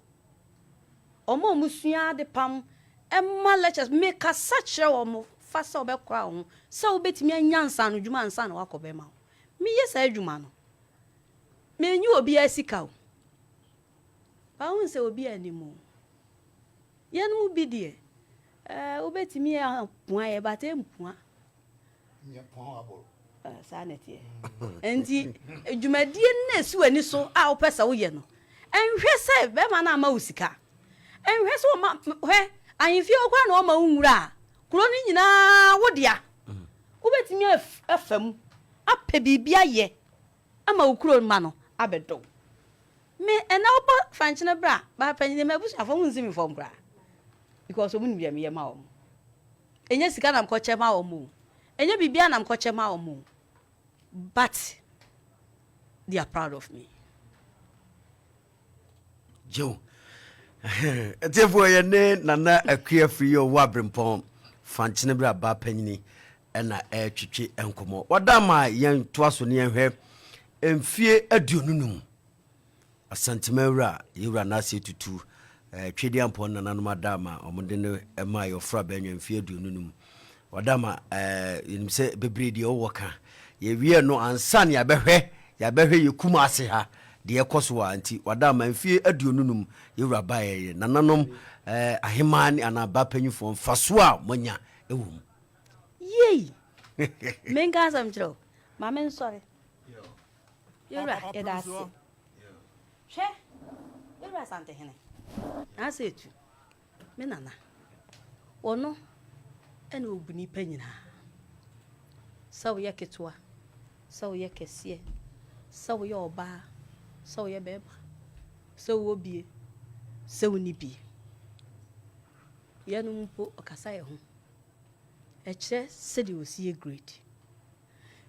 omo musua de pam emma lectures make a such omo fasa obekra ho so obetimi anyansa no dwuma ansa na wakobe ma mi yesa adwuma no me nyu obi asika o ba hun se obi animu yenu bi de obetimi ya pua ye bate mpua nya pon aboro sanete enti dwumadie na si wani so a opesa wo ye no enhwe se be ma na ma usika enhwe se ma hwe anfi okwa na o ma nwura kuro ni nyina wodia obetimi afam apɛ bibia ye ama ukuro ma no abedo me ena obo Fankyenebra ba panyin me busu afo hunzimi fom bra because omu ni me ma o enye sika na mkoche ma o mu enye bibia na mkoche ma o mu but they are proud of me jo etefo ye ne nana akua free yo wabrempon Fankyenebra ba panyini ena twetwe enkomo wadama yen toaso ne yenhwe emfie aduonunum asantemawura yewura na se tutu twedi ampon nananom adama omode ne ema yofra banwa emfie aduonunum wadama yenimse bebredi owoka ye wie no ansan ya behwe yekuma ase ha de ekoso anti wadama emfie aduonunum yewura baye nananom ahemani anaba panyufo mfaso a monya ewum yey menga samtro mamen sorry yewura edase che yewura sante hene asetu me nana wono ene obuni panyina sawo yeketwa sawo yekese sawo ye oba sawo ye beba sawo obie sawo ni bi yanu mpo okasa ye ho eche sedi osie grade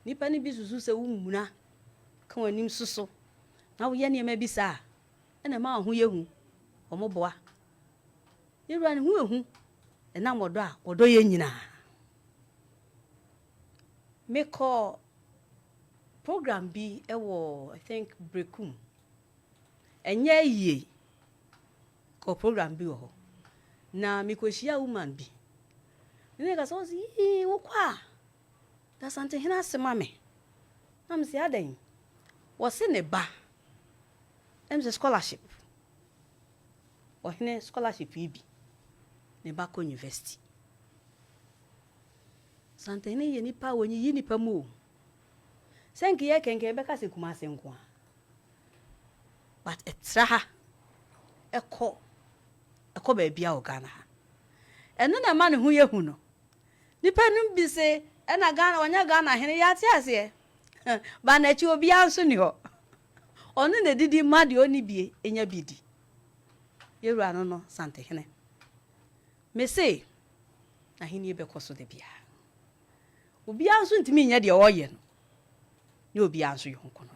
nipa ni bi susu se wumuna ka wanim suso na wo ye ne ma bi sa ena ma ho yehu omoboa yewura ne hu ehu ena modo a wodo ye nyina me call program bi ewo I think brekum enye ye ko program bi wo na me ko shia woman bi ne ka so si wo kwa da sante hina sema me na me si adan wo se ne ba scholarship o hine scholarship bi ne ba ko university sante ne ye nipa wonyi yi nipa mu senki ye kenke be ka se kuma se nko but etra eko ba bia o Ghana ha eno na ma ne hu ye hu no nipa num bi se ena Ghana onya Ghana hene ya ti ase ba na chi obi anso ni ho onu na didi made oni bie enya bidi yewura no no sante hene me se na hene be koso de bia obi anso ntimi nya de oye no ni obi anso yonko no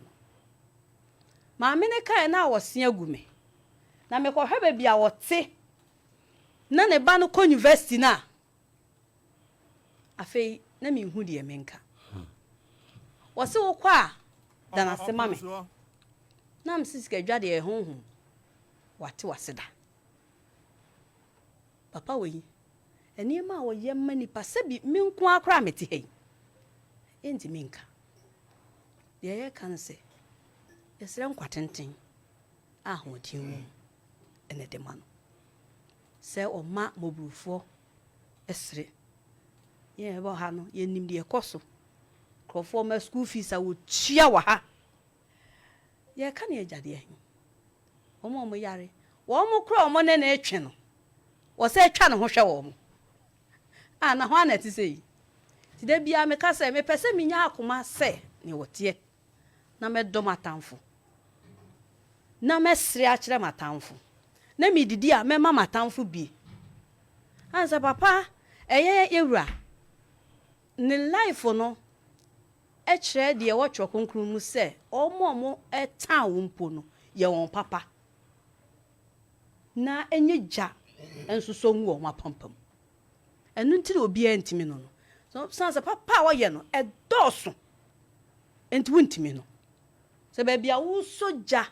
ma me ne kai na wose agume na me ko hwebe bia wote na ne ba no ko university na afei na me hu de menka wose wo kwa da na se mame na msisika dwa de honhom wate waseda papa we eni ma wo ye mani pasebi menko akra mete hei enti menka de ye kan se esre nkwatenten ahotin mu ene de ma no se o ma mobrufo esre ye bo ha no ye nim de ekoso krofo ma school fees a wo chia wa ha ye kan ye jade ahin omo yare wo mo kro omo ne na etwe no wo se etwa ne ho hwe wo mo na ho ana ti sei ti da bia me ka se me pese me nya akoma se ne wote na me do matamfo na me sre a kire matamfo na me didi a me ma matamfo bi ansa papa eye yewura ne life no e kire de wo twa konkrun mu se omo eta wo mpo no ye won papa na enye ja enso so nwu o mapampam enu ntire obi antimi no so sansa papa wo ye no e doso enti wuntimi no se ba bia wo soja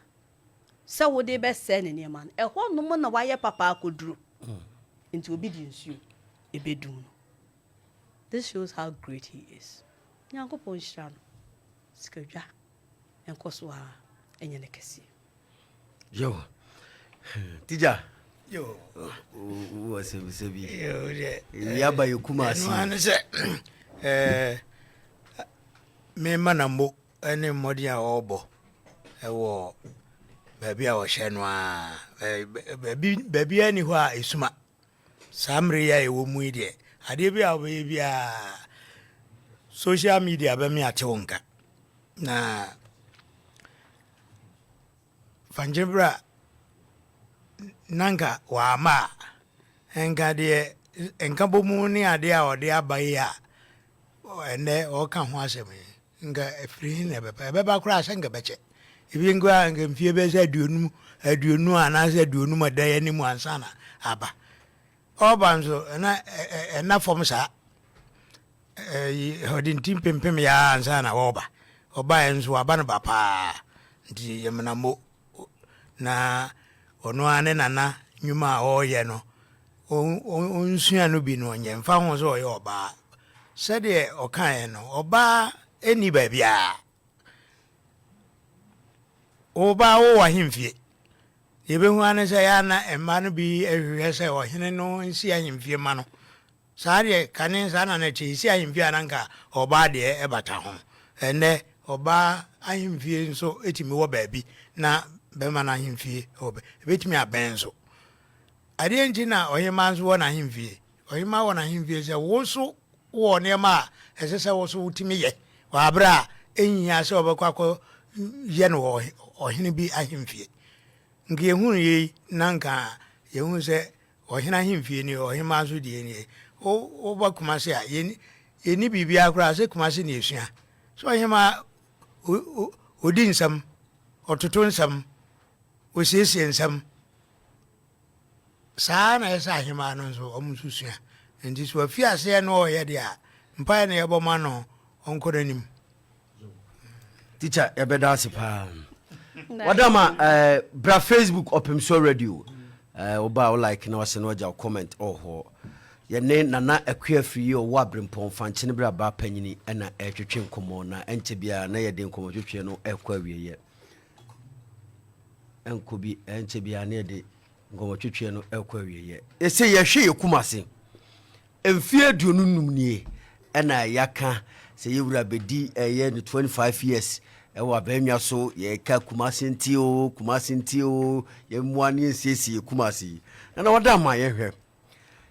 se wo de be se ne ne man e ho no mo na wa ye papa akoduru enti obi di nsuo e bedu no. This shows how great he is. Nyankopon shira no sikadwa enkoso a enye ne kese yo tija yo wo se bi yo de ya ba yekuma asi no se me manambo ene modi a obo ewo baby a wo hye no a baby ani ho a esuma samre ya ewo mu ide ade bi a we bi a social media ba mi ate wonka na Fankyenebrahemaa nanka wa ma enka de enka bomu ni ade a ode abaye a ene o ka ho asem nga efiri ne beba kura asenga beche ibi ngwa nga mfie be se aduonu anase aduonu madaye ni mu ansana aba obanzo na form sa hodin timpempem ya ansana oba enzo aba no bapa ndi yemnamo na ono ane nana nyuma oye no onsua no bi no nyemfa ho so oye oba sede okan no oba eni babia oba wo wahimfie yebehu ane se ya na emma no bi ehwe se ohene no nsi ahimfie ma no saade kanen sana na che isi ahimfie ananka oba de ebata ho ene oba ahimfie nso etimi wo baabi na bema na ahimfie obe ebetimi abenzo ade nti na ohema nso wo na ahimfie ohema wo na ahimfie se wo so wo ne ma esese wo so utimi ye wa abra enyia se obekwa ye no ohene bi ahimfie ngi ehunu ye nanka ye hu se ohene ahimfie ni ohema nso die ni o ba kuma se a ye ni bibia akura se kuma se ni esua so hima odi nsam ototo nsam osiesie nsam saa na yesa hima no so omususua nti so afiase no ye dia mpa na yebo ma no onkoranim teacher ebeda asipa wadama bra Facebook Opemsuo radio oba like na wase no ja comment oho ye ne nana akua free o wabrempon Fankyenebrahemaa panyini na etwetwe nkomo na enche bia na ye de nkomo twetwe no ekwa wieye enko bi enche bia na ye de nkomo twetwe no ekwa wieye ese ye hwe ye kumase emfie aduonum nie na yaka se ye wura bedi ye 25 years ewa benwa so ye ka kumase ntio ye muane nsiesie kumase na wadama ye hwe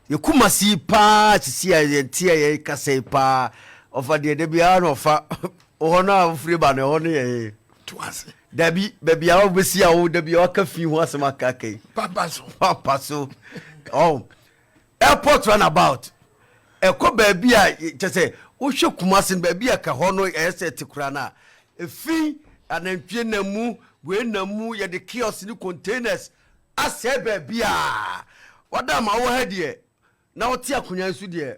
ye kumasi pa sisi ye ntia ye kase pa ofa de bia no fa ono afure ba no ono ye tuase dabi bebia wo besi a wo dabi o ka fi ho asema kakai papa so oh airport run about eko baby a chese wo hwe kumasi baby a ka ho no ese tikura na efi anantwie namu we namu ye de kiosk ni containers ase baby a wadama wo ha de na oti akonya nsu de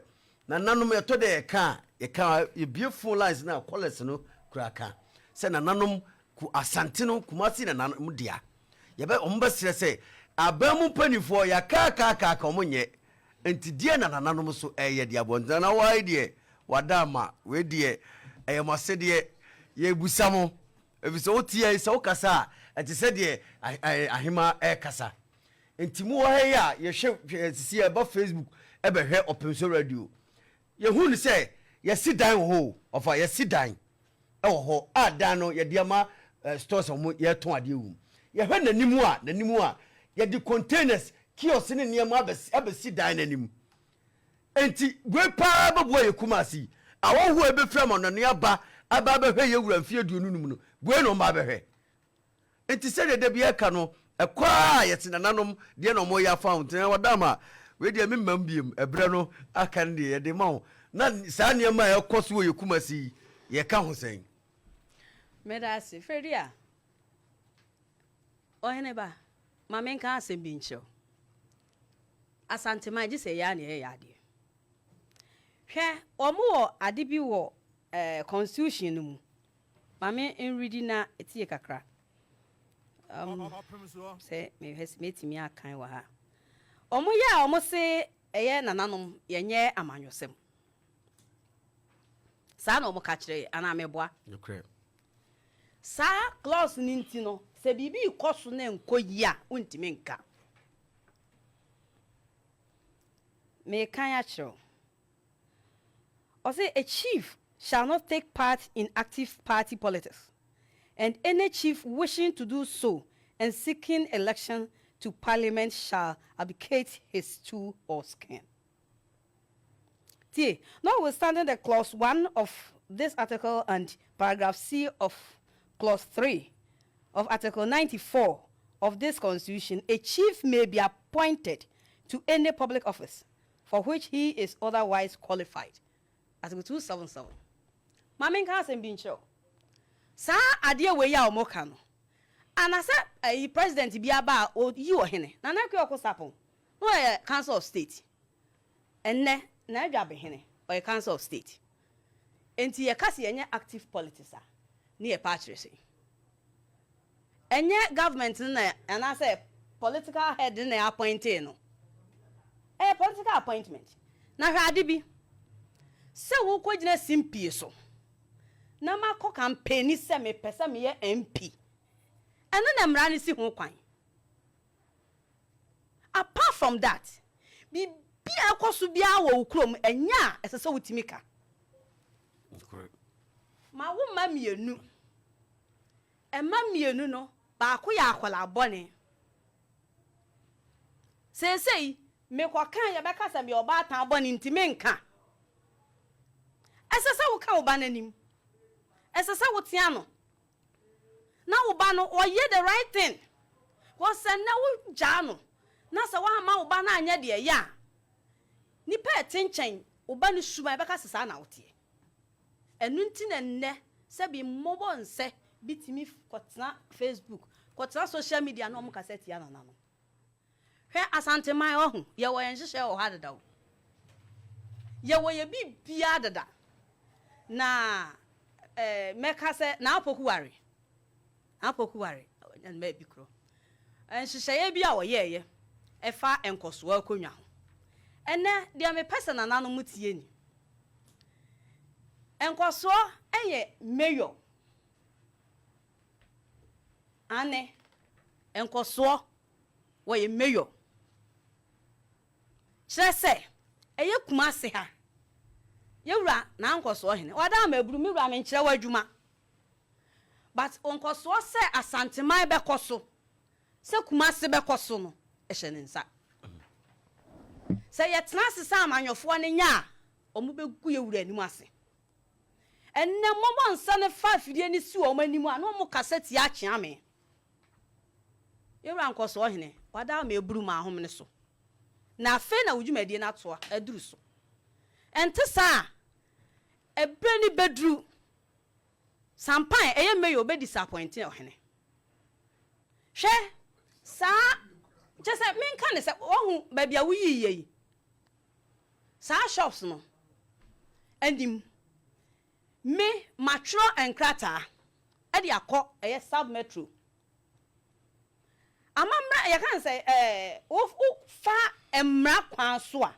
na nanom yeto de ye ka ye beautiful lines na college no kuraka se na nanom ku asante no kumasi na nanom dia ye be omba sire se abamu panifo ya ka omonye enti die na nanom so eye dia bonza na wa de wadama we de eye mase de ye busamo ebiso oti ye se okasa enti se de ahima kasa enti mu wa ya ye hwe sisi e ba Facebook ebe hwe Opemsuo radio ye hu ni se ye si dan ho ofa ye si dan ho adan no ye de ma stores mo ye ton ade wu ye hwe nanimu a ye di containers kiosk ne niam aba si dan nanim enti gwe pa babo ye kumasi awo hu ebe frem no ne aba hwe ye wura mfie duonunum no gwe no ma ba hwe enti se de bia ka no ekwa ye tinananom de no mo ya found na wadama we de memam biem ebre no aka ne ye de ma na saa ne ma ekoso wo ye kumasi ye ka ho sen medasi feria ohene ba mamen ka asembi ncho asante maji se ya ne ya de hwe omo ade bi wo constitution no mu mamen enridi na etie kakra se me metimi akan wa ha omo ya omo se eye nananom yenye amanyosem sa na omo ka kire ana meboa okay sa clause ninti no se bibi ikoso na enkoyi a untimi nka me kan ya kire o say a chief shall not take part in active party politics, and any chief wishing to do so and seeking election to parliament shall abdicate his stool or skin. Notwithstanding the clause 1 of this article and paragraph C of clause 3 of article 94 of this constitution, a chief may be appointed to any public office for which he is otherwise qualified. Article 277. Mamin Kasen Bincho. Sa adia we ya omokano. Anasa a president biaba o you hene. Na na kyo sapon. No a council of state. Enne na adwabe hene or a council of state. Enti ye kasi enye active politics a. Ni e patricy. Enye government na anasa political head na appointed no. Political appointment. Na hwade bi. Se wo kwagina simpie so. Na mako campaign se me pesa me ye MP. Eno na mra ni si ho kwan. Apart from that, bi akoso bia wo ukrom enya esese wutimika. correct. Ma wo ma mienu. E ma mienu no, ba ko ya akwala bone. Sei me kwa kan ya beka se me oba tan bone ntime nka. Esese wo ka oba nanim. Esese wo tia no. Na oba no oye the right thing. Wo se na wo ja no. Na se wa ma oba na anya de ya. Ni pa etinchen oba ni suma beka sesa na wotie. Enu nti na nne se bi mmobo nse bitimi kotena Facebook kotena social media no mo kaseti ya Nananom hwe asante man ohu ye wo yenhye o hadeda wo ye wo ye bibia dada na meka se na apokuware and me bikro enhye bi a wo ye efa enkoso akonwa ho ene de me pese Nananom mutie ni enkoso eye mayor ane enkoso wo ye mayor chese eye kumase ha yewura na nkoso hene wada ma eburu mi wura me nkyere wadwuma but onkoso se asanteman bekoso se kumase bekoso no ehye ne nsa se yetena sesa amanyofo ne nya omu begu yewura anim ase enne momo nsa ne fa fidie ni si o manimu ano mo kaseti a kye ame yewura nkoso hene wada ma eburu ma ahom ne so na fe na wudwumadi na toa aduru so ente sa ebreni bedru sampan eye meyo be disappointing ohene hwe sa just menka ne se ohun ba bia wuyiye sa shops no endim me matro enkrata e dia akọ eye sub metro amamra ya kan say wo fa emra kwan so a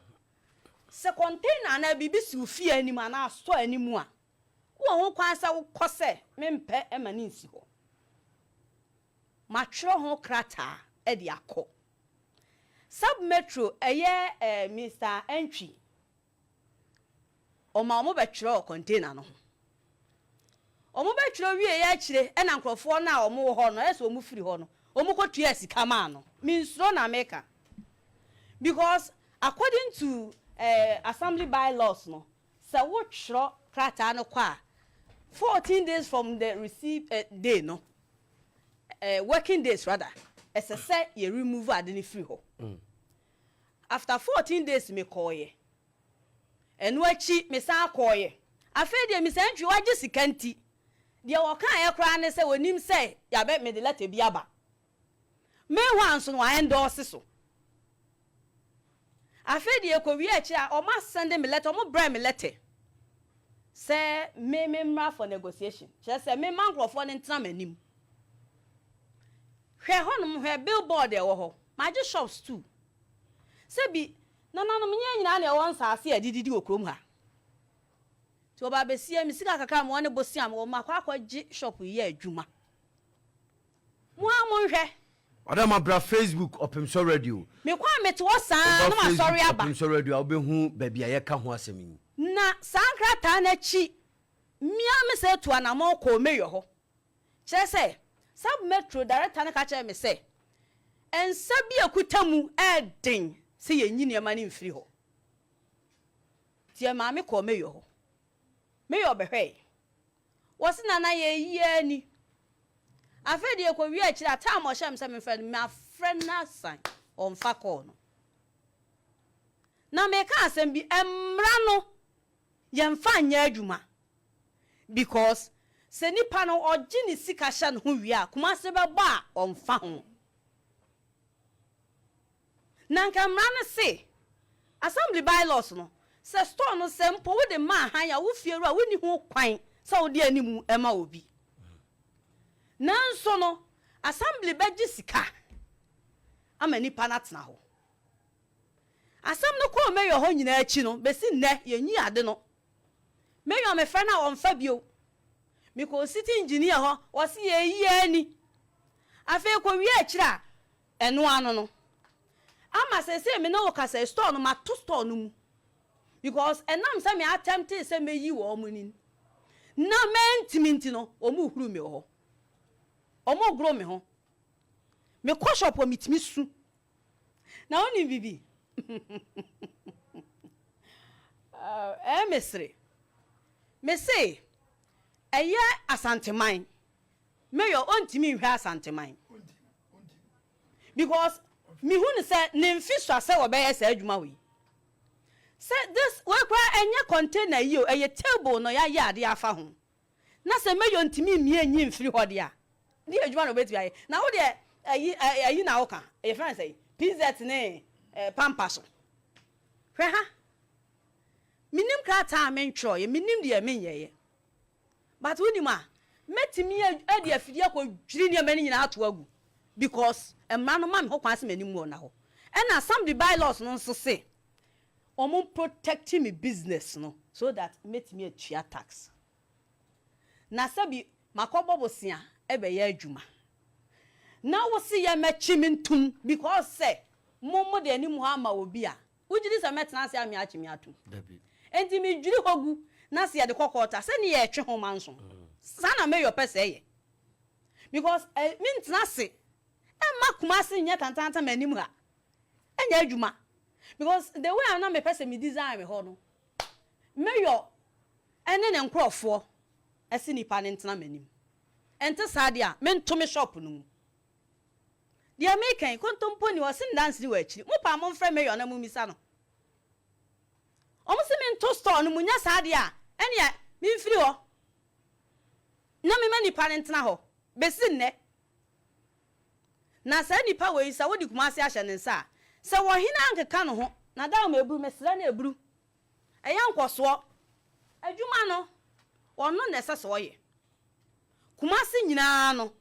se container na bibisi ufie anim na aso animu a wo ho kwan sa wo kose mempe emani nsi ho matro ho krata e di akọ sub metro eye Mr. Entry o ma mo betro container no o mo betro wie ya kire e na nkrofo na o mo ho no eso o mo firi ho no o mo kotu asika ma no minsro na meka because according to assembly bylaws no se wo tro krata no kwa 14 days from the receive day no working days rather say you remove adeni free ho after 14 days me koye enu achi me san koye afa de me san twi waje sikanti de wo kan ye kra ne se wonim se ya be me de letter bi aba me wanso no endorse so afa de ko wi achi a o ma send me letter o mo bra me letter say me mra for negotiation just say me mankrofo ne ntra manim hwe honum hwe billboard e wo ho maje shops too sebi Nananom nyina na e won saase adididi okrom ha ti oba besie mi sika kakra mo ne bosiam wo makwa gi shop ye adwuma mo amonhwe Adama bra Facebook Opemsuo radio me kwa mete wo san no ma sorry aba Opemsuo radio obehu baabi aye ka ho asemi na sankrata na chi mia me se to anamo ko meyo ho kire se sub metro director na ka kire me se ensa bi akutamu eden se yenyini ema ni mfiri ho tie ma me ko meyo ho meyo behwe wosi na ye yie ni afedi e ko wi a kire ata mo shem se me friend me afriend na san on fa call no na me ka asem bi emra no ye mfa nya adwuma because se nipa no ogini sika sha no ho wi a kuma se be ba on fa ho nanka mra ne se assembly bylaws no se store no se mpo wo de ma han ya wo fieru a woni ho kwan se wo de animu ema obi nanso no assembly beji sika ama nipa na tena ho asam no ko meyo ho nyina achi no besi nne yenyi ade no meyo me fa na on fa bio me ko city engineer ho wo se yeyi ani afa ko wi akira eno ano no ama se me no ka se store no ma to store no mu because enam se me attempt se me yi wo mu ni na mentiminti no o mu huru me ho o mo gro me ho me ko shop o mitimi su na oni bibi mesre me say eye asanteman me yo ontimi hwe asanteman because mi hu say ne mfiso ase wo be yesa adwuma we say this we kwa enye container yi o eye table no ya ade afa ho na se meyo ntimi mie nyi mfiri hode a di adwuma no betu aye na wo de ayi na wo ka e friend say pz ne pampaso hwe ha minim krata mentro ye minim de menyeye but wonima metimi ade afidi akwadwiri ne mani nyina ato agu because emra no ma me ho kwase manim wo na ho and some the bylaws no so say omo protecting me business no so that metimi atua tax na sabi makobo bosia ebe ya adwuma na wo se ya mechi mintum because say momo de ani mu ama obi a ugidi se metena se ami achi mi atum enti mi dwiri hogu na se ya de kokota se ne ye etwe ho manso sana me your pese ye because mintena se e makuma se nya tantanta manim ha enya adwuma because the way I na me pese me design me ho no me your ene ne nkrofo esi nipa ne ntena manim ente saade a mento me shop no the American kontompo ni wose dance ni wachiri mo pa mo mfre me yo na mu misa no omo se mento store no munya saade a ene ya mi mfiri ho na me mani pa ne ntena ho besi nne na sa nipa we sa wodi kuma ase ahye ne nsa se wo hina ankeka no ho na da ma eburu mesra na eburu eya nkoso adwuma no ono na ese so ye kuma ase nyina no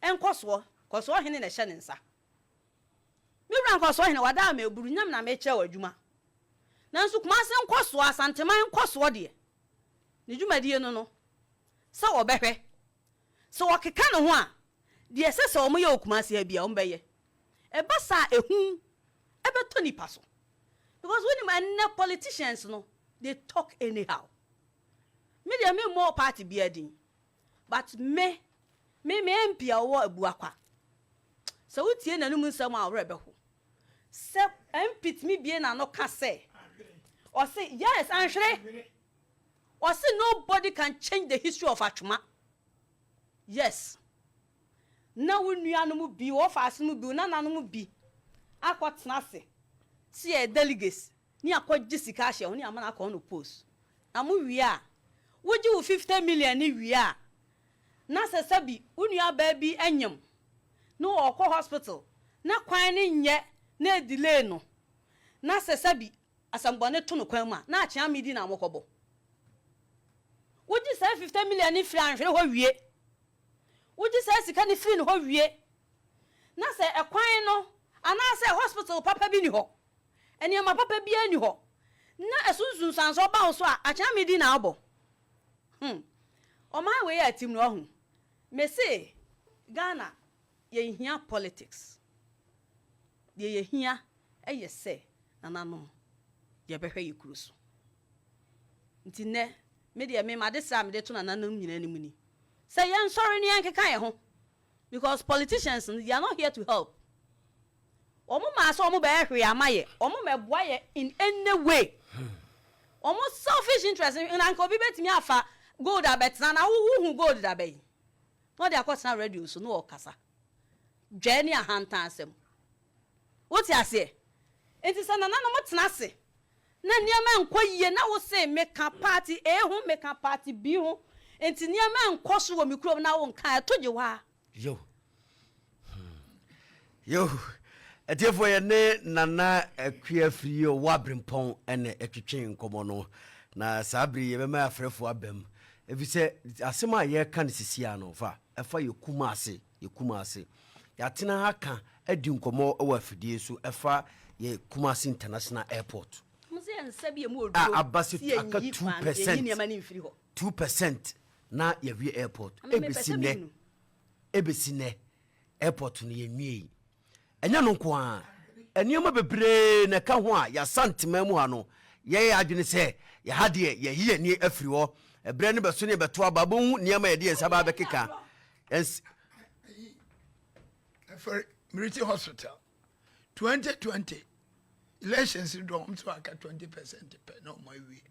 enkoso koso hene na hye ne nsa mi bra nkoso hene wada ma eburu nyam na me kye wadwuma nanso kuma ase nkoso asanteman nkoso de ne dwuma die no sa wo behwe so wakeka no ho a de ese se omo ye okuma ase abia omo beye e basa ehu ebeto nipa so because when the politicians no they talk anyhow me dey me more party be adin but me empia wo abuakwa so utie nanum nsam a wore beho se empit me bie na no ka say or say yes anhwere or say nobody can change the history of atwuma yes na wonuanom bi wo faasem bi na nanom bi akotena se si e delegates ni akogye sika hye wo ni amana akọ no post na mo wi a wogi wo 50 million ni wi a na sesabi unua ba bi enyem no okọ hospital na kwan ni nye na delay no na sesabi asambone to no kwan ma na achia medi na mokobo wogi 50 million ni free anhwere ho wie wogi sika ni free no ho wie na se ekwan no ana se hospital papa bi ni ho eni ma papa bi ani ho na esunsun sanso ba so a acha medi na abo o ma we ya tim no ho me say Ghana ye hia politics ye hia eye se Nananom ye behwe yikuru so nti ne me de me ma de sa me de to Nananom nyina ni muni say yan sorry ni yankeka ye ho because politicians they are not here to help omo ma so omo be hwe amaye omo meboa ye in any way omo selfish interest in anko bi betimi afa gold abetna na hu gold da be no dey akọsana radio so no okasa dwani ahanta asem woti ase enti sana Nananom tena ase na niam enkoyie na wo se meka party hu meka party bi hu enti niam enkoso wo mikro na wo nka toje wa yo etefo ye ne nana akua firi o wabrempon ene etwetwe nkomo no na sabri ye bema afrefo abam efise asema ye kan sisia no fa efa ye kuma ase ya tena haka adi nkomo wa afidie so efa ye Kumasi International Airport muze nsabi mu odu abasi aka 2% na ye wi airport ebesine airport no ye nwie enya no nko a enioma bebre na ka ho a ya santema mu ha no ye adwene se ya hade ye hie ni afiri ho ebre ne beso ne beto ababo hu niema ye de nsaba bekeka for Military Hospital 2020 elections do so aka 20% per no my way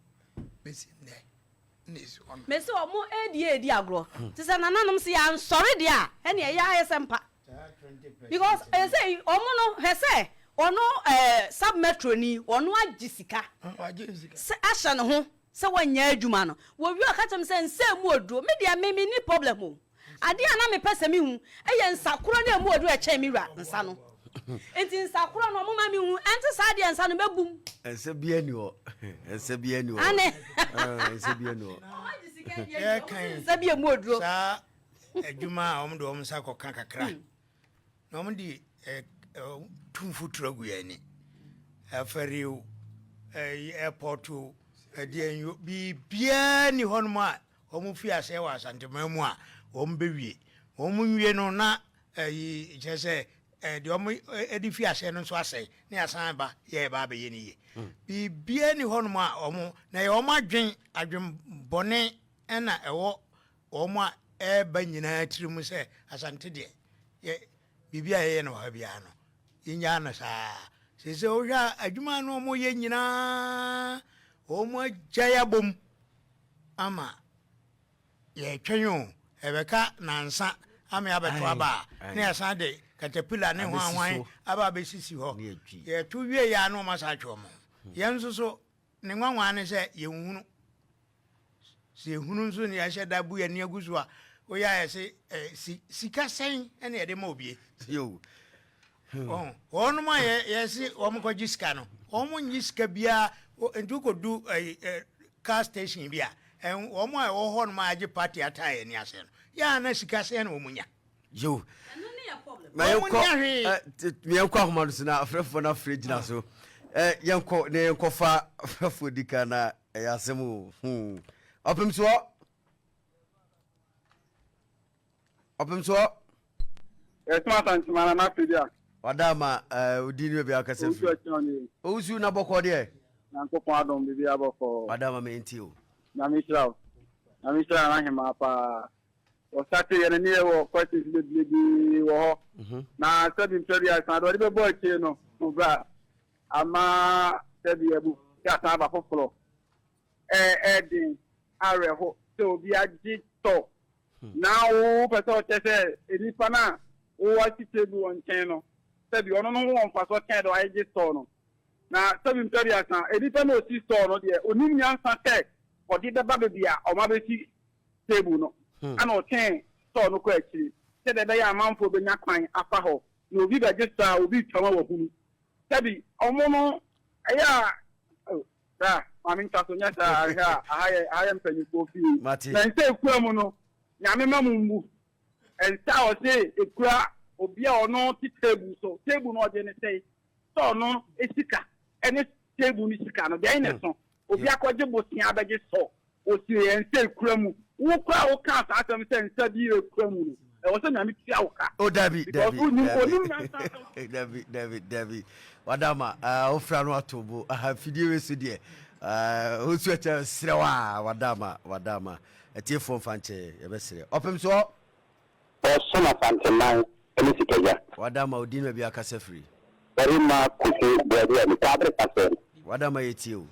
mesi ne nis on mesi omo edi agro ti se Nananom se ya nsori de a ene ya yesempa because say omo no he say ono submetro ni ono agisika se asha ne ho se wanya adwuma no wo wi aka chem se nse mu oduro me dia me ni problem o ade ana me pese me hu eye nsakoro na mu oduro e che me wura nsa no enti nsakoro no mo ma me hu enti sa de nsa no mebum ense bia ni o ense bia ni o ane ense bia ni o ya kan nsa bia mu oduro sa adwuma a omdo omsa koka kakra na omdi tumfu trogu yani afariu airport adian bibia ni honma omu fi ase wa santemamu a ombewie omunwie no na chese de omu edi fi ase no so ase na asan ba ye ba be ye ni ye bibia ni honma omu na ye omu adwen bone na ewo omu a eba nyina tirimu se asante de ye bibia ye no ha bia no yinya na sa se ohwa adwuma no omu ye nyina omu jaya bom ama ye twenyo ebeka nansa ama abeto aba na asan de caterpillar ne hwan aba besisi ho ye to wie ya no masa twomo ye nsoso ne nwanwan ne se ye hunu se hunu nso ne ya sheda bu ye ne agusu a o ya ye se sika sen ene ye de ma obie yo onu ma ye se o mo ko jiska no o mo nyiska bia entu ko du car station bia o mo o ho no ma age party ataye ni ase no ya na sika sen o munya yo eno ne ya problem me yanko ahoma no na afrefo na fridge na so yanko ne yanko fa afrefo dika na yasemu Opemsuo esma tanchimana na fidia wadama udini be akase fi ozu na boko de na nkopon adom bibi aboko wadama me ntio na mishra na hema pa o sate yene ni ewo questions bi wo na sabi mperi asan do be boy che no bra ama sabi ebu ya ta ba foforo edin areho so bi agi to now person say edifa na o wa ti tebu on chen no sabi ono no won fa so chen do agi to no na sabi mperi asan edifa no si store no de onim nyansa te odi de ba be bia o ma be si tebu no ana o chen store no ko akiri se de be ya amanfo be nya kwan afa ho na obi be gista obi twama wa hunu sabi omo no aya da mami ntaso nya ta aha mpanyi ko fi na nse ekua mu no nyame mamumbu ensa o se ekua obi a ono ti table so table no de ne sei so no esika ene table ni sika no de ine so obi akwaje bosia abeje so o si ense ekua mu wo kwa wo ka sa atam se ensa bi ekua mu no e wo se nyame ti awuka o David wadama ofra no atobo fidie we so de osu acha srewa wadama etiefo fanche yebesre Opemsuo o sona fanteman elisikeja wadama odin bi akase free Rima kusi bia ni tabre kase wadama yetio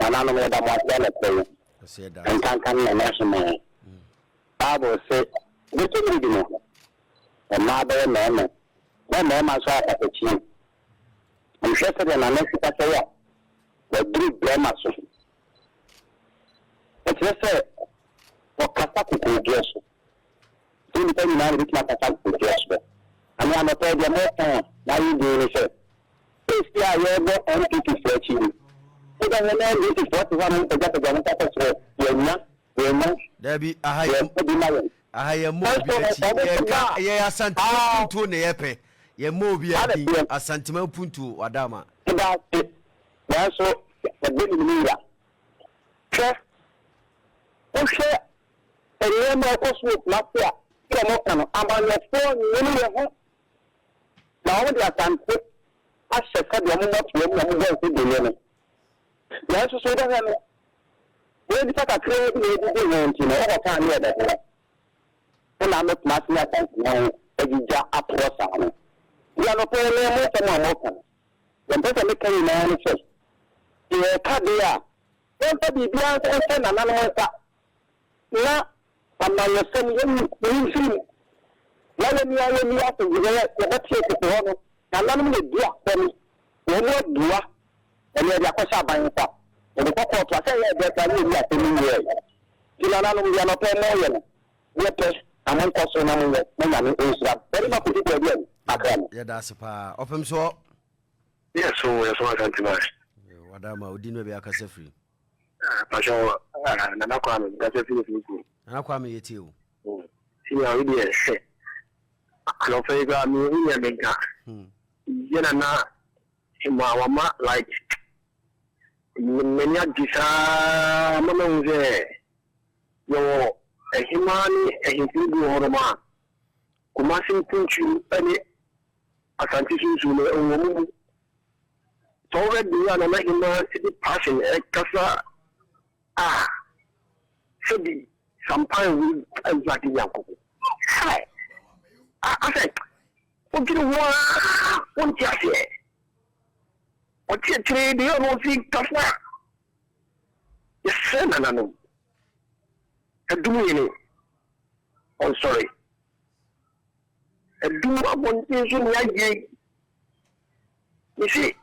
Nananom mo da mo atele pe o se da kan na national babo se wetin we do no ma be me ma so apachi I'm sure that na next kase ya the group blema so it's o kasa ku gesso tu tem na ritmo kasa ku gesso ani ama to dia mo na yindi ni se este ayo go NPT search ni oda na NPT search wa mo ta ta na ta so yenya dabi ahaya mo bi ye asante puntu ne yepe ye mo bi adi asante ma puntu wadama da ya so de ni ya che o she ele mo ko so na tia ke mo kan amanya fo ni le ho na o di asante a se ka de mo mo ti mo mo go se de ne ya so da no we di ta kre ni di ni ti no o ka ni da ko na mo ma si asante na e di ja aprosa no ya no pe le mo ta mo kan ya mpesa me kan na ni se ye ka de ya o ta bi bia se na na no ta na amanya se ni ni film wale ni ato gele ko batie ko hono na nanu le dia ko ni wo dua ele ya ko sa ban ta the court was saying that I will not be here. Nananom, we are not more. What among us on Israel. Very much people again. Yeah, that's a pa. Opemsuo. Yes, so yes, what I'm tonight. Wadama, Udino be a casefree. Passion, Nanakwam, that's a few things. Anakwame yeti o. See how it is. No favor me in America. Yenana, Himawama, like many Gisa Monose. Yo, a Himani, a Hindu Horoma. Kumasin Punchu, any Asantisu, so already we are not in the city passing a casa. Should be sometime with exactly Yanko. Hi. I said, what do you want? What do you say? What do you say? Do you want to see Kafna? Yes, sir, Nananom. I do it. Oh, sorry. I do not want to see you see,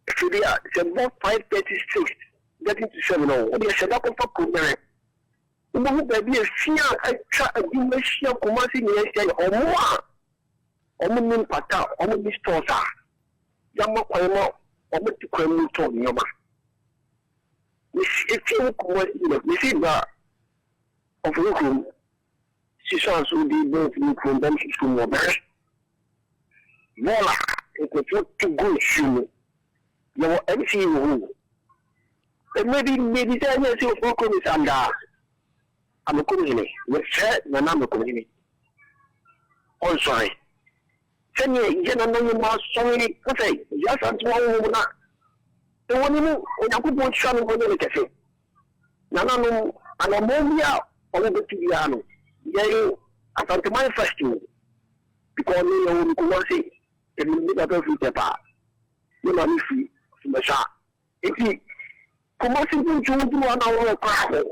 it's about 5:36, getting to 7. What do you say? That's for Kumare. Baby, a fear, I try a dimension of Kumasi, or more. Omun Pata, Omun Stosa, Yama Kwemo, Omun to Kwemu Tony Yama. If you see that of Lukum, she shall soon be both Lukum, then she's from Mobile. Mola, it was not too good, shoe. You know, everything you and maybe there is a focus and I'm a community. With said, Nananom community. Oh, sorry. Send me, Nananom, sorry, okay, just as one woman. The one who I could watch on the cafe. Nananom, and a Monia, or the Tiano. Yea, I thought to my first two. Because you know, you could see, and you need a perfect part. You know, free from the shop. If he Kumasi to 1 hour crowd.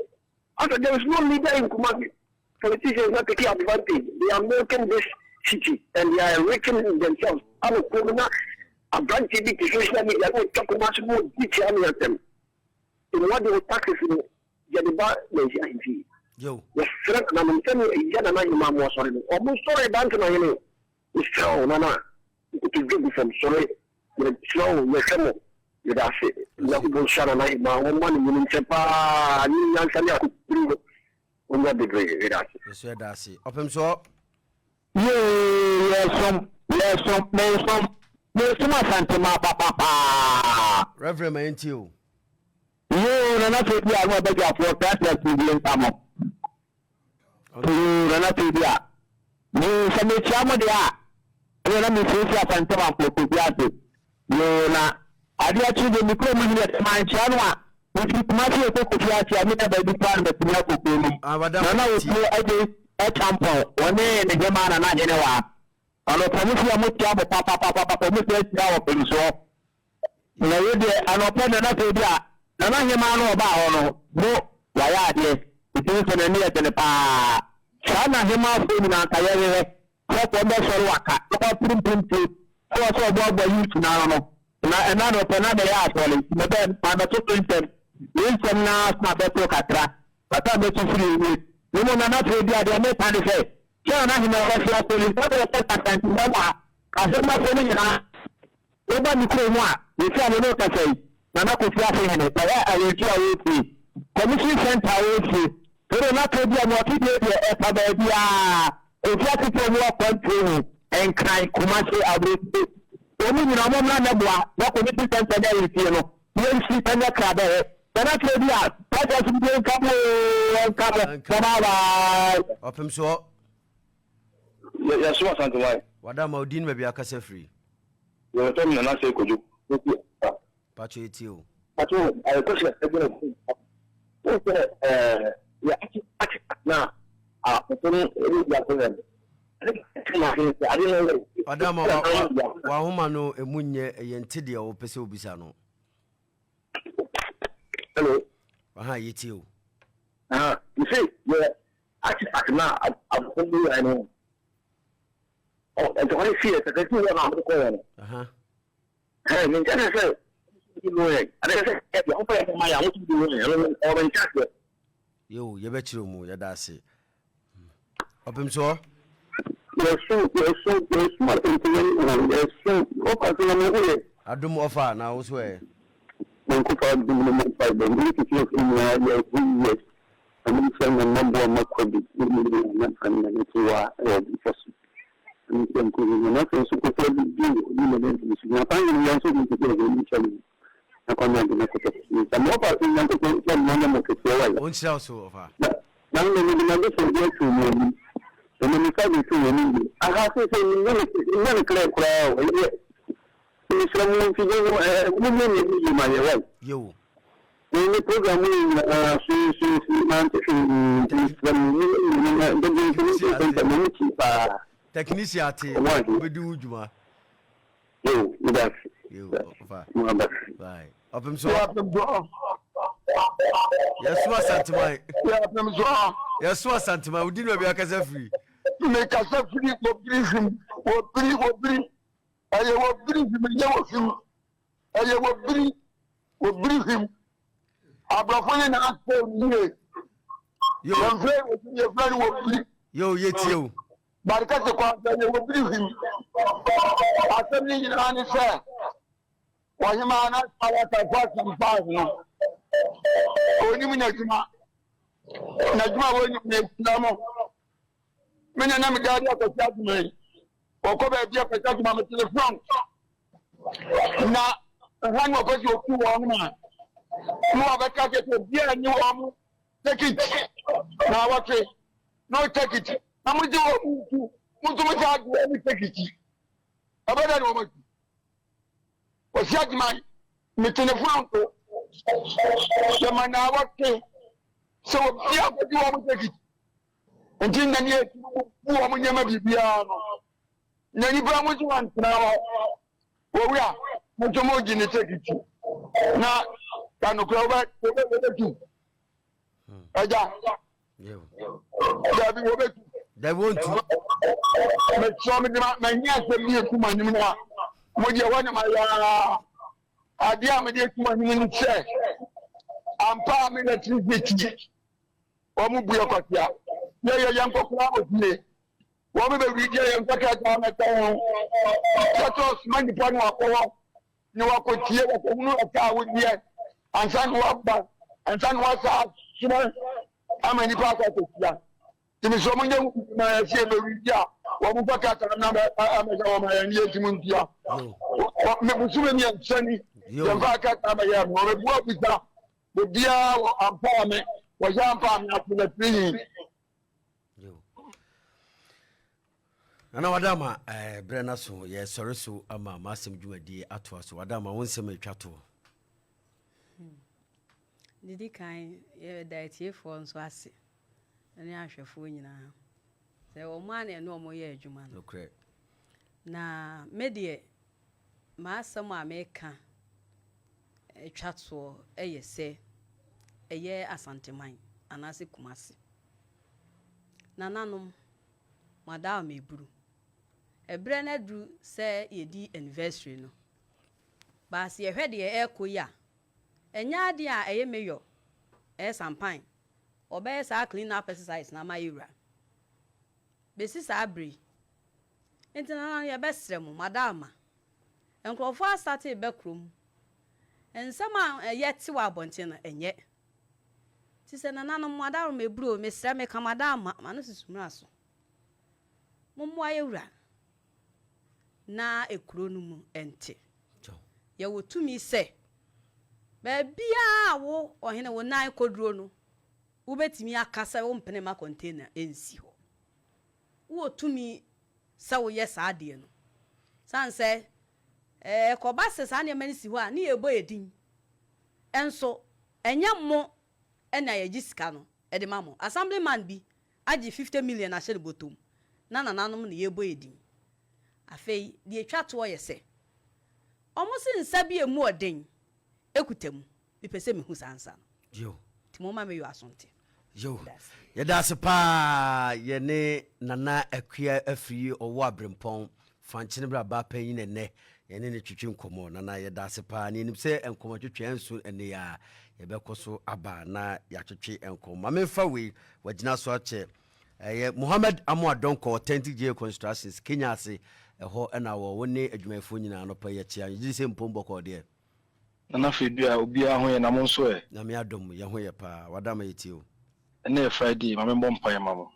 After there is no leader in Kumasi, politicians not taking advantage. They are making this city and they are enriching themselves. I'm a Kumana, a branch of the social media, I will talk about more detail of them. In what they were taxing, Yadiba, Nasia. Yo, yes, Frank, and I'm telling you, Yanana, Imam was sorry. Almost sorry, Bantam, it's so, Nana. It is good from sorry, with slow, with you that's it. You go share my money in Chapa, you answer on that degree. yes, that's it. Opemsuo. Yes, some Santama Papa. Reverend Maintio. You are not to be a beg for that to be in Tamo. You are not to be a. You send me Chamadia. You let me see Santama for you. I did actually become here at my channel. If you come here to Kupiati, I mean, by the time that you have to pay me. I was a temple, one day in the German and I know. I will promise you a much job of Papa, Opemsuo. And open another idea. And I hear my about no, why are you? It is an near to the pa. Shana him out in Antayere, what on the Sorwaka, about Prim, also about the youth now. And I don't know actually, but then I'm a two Wilson now, my better catra, but I'm making free with women are not ready. I don't make any say. John, I know what you're doing, but I said, my friend, nobody could want. You say, I know what I say. Nana could say, but I will tell you. Commission Center with you. So not ready. I'm not ready. If you have to walk on training and cry, Kumasi, I will. Omi ni ọmọ mìíràn nẹ́bùa wọ́n kò ní tí sẹ́ńtẹ̀ ní ẹ̀yìn tiẹ̀ nù yẹn ń fi ẹ̀yẹ kà bẹ́ẹ̀ tẹ̀lé tí o bí a pàṣẹ fún mi nǹkan bọ̀ kọ́má wá. Opemsuo. Yẹ sọ Asante wáyé. Wadama Odin bẹ̀bí akásẹ̀ firi. Yẹ tọ́ mi nana ṣe kojú. Pàṣẹ etí o. Pàṣẹ àyẹ̀kọ́sẹ̀ ẹgbẹ́ rẹ̀ fún mi. Ó sẹ yẹ àti náà àpótọ́ni ẹ̀rí ìgbà tó rẹ̀. Adama wa homa no emunye yente de o pese obisa no. Hello. Aha yeti o. You see, yeah, actually now I'm going I know. Oh, and to see it, the two are not going. Aha. Hey, me just say, to know it. And I said, I want to do it. Or in Castle. Yo, you bet you, that's it. Opemsuo. Yes, so, smart and yes, so, I do more far now, swear. When could I do the fight? The week is in years. And I'm saying a number of my credit, and it's why I was. And then nothing so could do, I find the answer to the challenge. I can't do it. I'm more about the Won't sell so far. Now, the get to me. And then if I do to I have to say, never clear crowd. Someone to do women, my way. Yo. When the program Technician, we do Juma. You, that's you. Bye. Opemsuo. Yes, was Santima. Yes, was Santima. We didn't have a free. Make us a free for prison, or free. I will bring him. I will bring him. Abrafone asked for me. Your friend will be. Yo, yet you. But because the will bring him. I said, you know, sir. Why am I not power some five? No. Only when Najma when you make Namo. Many of them got a judgment. Or come back to the front. Now, one of us will do one man. You have a target of dear and you take it. Now, what say? No, take it. I'm with you. Take it. About that woman. Was that my meeting the front? The man I work. So, yeah, but you want to take it. Until the year, you want to never be beyond. Nanny Brown was one now. Well, we are much more genetic. Now, can you go back to the They won't. But some of my years will be a woman. When you want my idea, my dear woman, say, I'm paramilitary. Or move your cotia. Yeah, young people with me. What will be young down at home? Such as money upon our power. You are could hear a car with me. And son walk back. And son was out. How many parts of it? To me, someone my shame of India. What will back at another Amazon and yet Muntia? What may be sunny? You're back at Amazon. What is that? The dear empowerment was empowerment after the training. Ana wadama brena so ye sori so ama masem dwumadi ato so wadama wonsem atwato didi kan ye daetie fo nso ase ene ahwefo nyina se wo ma na no mo ye adwuma no okre na medie masem ameka atwato eye se eye asanteman anase kumase nananom madam eburu ebre na dru se yedi anniversary no ba se ehwede e ekoya enya ade a eye meyo sampan obe sa clean up exercise na mayura besi sa abri entina na ye besrem madama enkrofo start e bekrom ensama yeti wa abonte na enye ti se nananom madam eburu mesra me kamadama manu susumra so Mumwa yewura na ekuro no mu ente ye wotumi se ba bia wo ohene wo nan koduro no wo betimi akasa wo mpene ma container ensi ho wo tumi sa wo ye saade no sanse ko basse sa ne mani si ho a ne ebo edin enso enya mo ena ye gisika no e de mamo assemblyman bi agi 50 million a share botom Nananom ne yebo edin afei de atwato ye se omusi nsa bi emu oden ekutam bipese mehu sansa yo timo ma me yo asonte yo ye da se pa ye ne nana akua afiri owo abrempon Fankyenebrahemaa panyin ne yɛne ne twetwe nkɔmmɔ na yɛda ase paa ne nim sɛ nkɔmmɔ twetwe nso ɛne a yɛbɛkɔ so aba na yɛatwetwe nkɔmmɔ ma memfa wei wagyina so akyɛ Mohammed Amuadonko authentic J constructions Kenya ase ɛhɔ ɛna wo ne adwumayɛfoɔ nyinaa no pa yɛkyia yɛgye sɛ mpombɔkɔ deɛ na afei dua obiara ho yɛ na mo nso ɛ na me adom yɛ ho yɛ paa wada ma yɛtie o ɛnɛ Friday ma membɔ mpaeɛ ma mo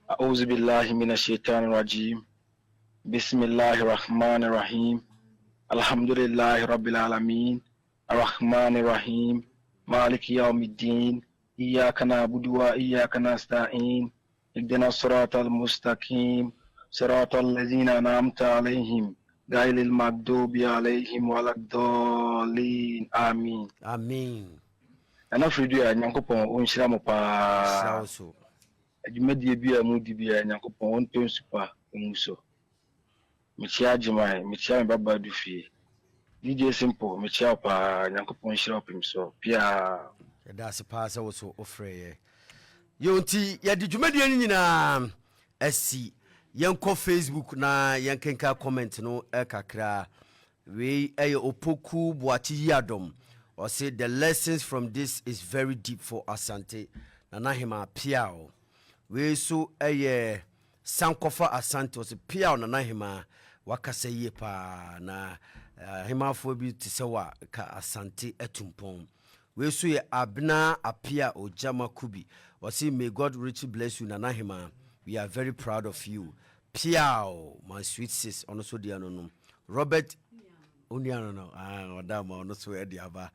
أعوذ بالله من الشيطان الرجيم بسم الله الرحمن الرحيم الحمد لله رب العالمين الرحمن الرحيم مالك يوم الدين إياك نعبد وإياك نستعين اهدنا الصراط المستقيم صراط الذين أنعمت عليهم غير المغضوب عليهم ولا الضالين آمين amen أنا فريدو نyankopo onhyira mo pa so adwumadie bi a mu di bi a nyankopɔn wonto nsupa mu so mekyia agyeman mekyia me baba du fie DJ Simple mekyia pa nyankopɔn hyira Opemsuo pia yɛda ase paa sɛ wo so wofrɛ yɛ yɛnti yɛde dwumadie no nyinaa asi yɛnkɔ Facebook na yɛnkenka comment no kakra wei ɛyɛ Opoku Boakye Yiadom or say the lessons from this is very deep for Asante Nananom piao we so Sankofa Asante was piao Nananom wakasa yie pa na hemafo bi te sɛ wa ka Asante etumpon we so ye Abna Apia Ojama Kubi or say may God richly bless you Nananom we are very proud of you piao my sweet sis also dear no Robert Oniano no odama no so e aba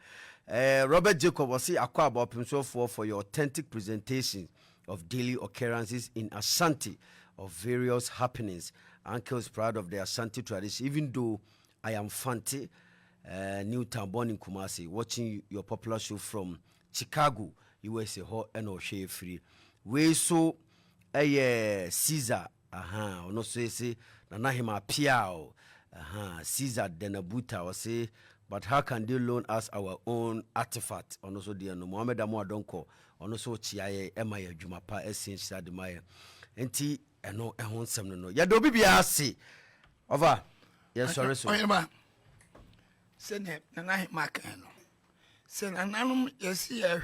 Robert Jacob was say akwa about Opemsuo for your authentic presentation of daily occurrences in Asante of various happenings. Uncle is proud of the Asante tradition even though I am Fante Newtown born in Kumasi watching your popular show from Chicago USA ho and O'Shea free we so Caesar no so say Nananom piao Caesar Denabuta was say, but how can they loan us our own artifact? On also the Mohammed Amuadonko, on also Chiaye, Emaya Jumapa, Essence Sadimaya, Enti, and no, and one some no. Ya do be see over. Yes, sorry, so. Send him, Nananom Kano. Send Nananom, yes, here.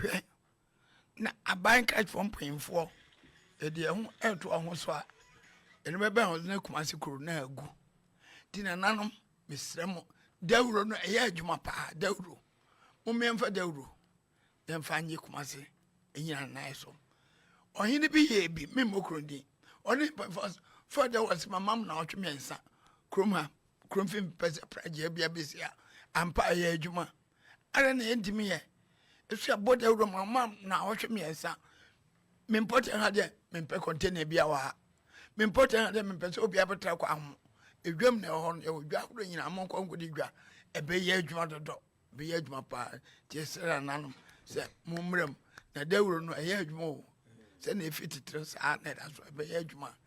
Na a bank at 1.4. A dear home air to a hoswa. And remember, I was no Kumasi Kuruna go. Nananom misremo dawuro no eya adwuma pa dawuro mo memfa dawuro yemfa nye Kumase enyina nan so ohene bi ye bi memokrondi oni for there was my mom na otwe mensa kroma kromfim pese praje bia besia ampa eya adwuma ara na entimi ye esu abo dawuro my mom na otwe mensa mempote ha de mempe container bia wa mempote ha de mempe so obi abetra kwa ho edwam na ho no edwa horo nyina amonko nkodi dwa ebe ye adwuma dodo be ye adwuma pa tie sera nanom se mumram na dawuro no ye adwuma o se na efititre sa na da so ebe ye adwuma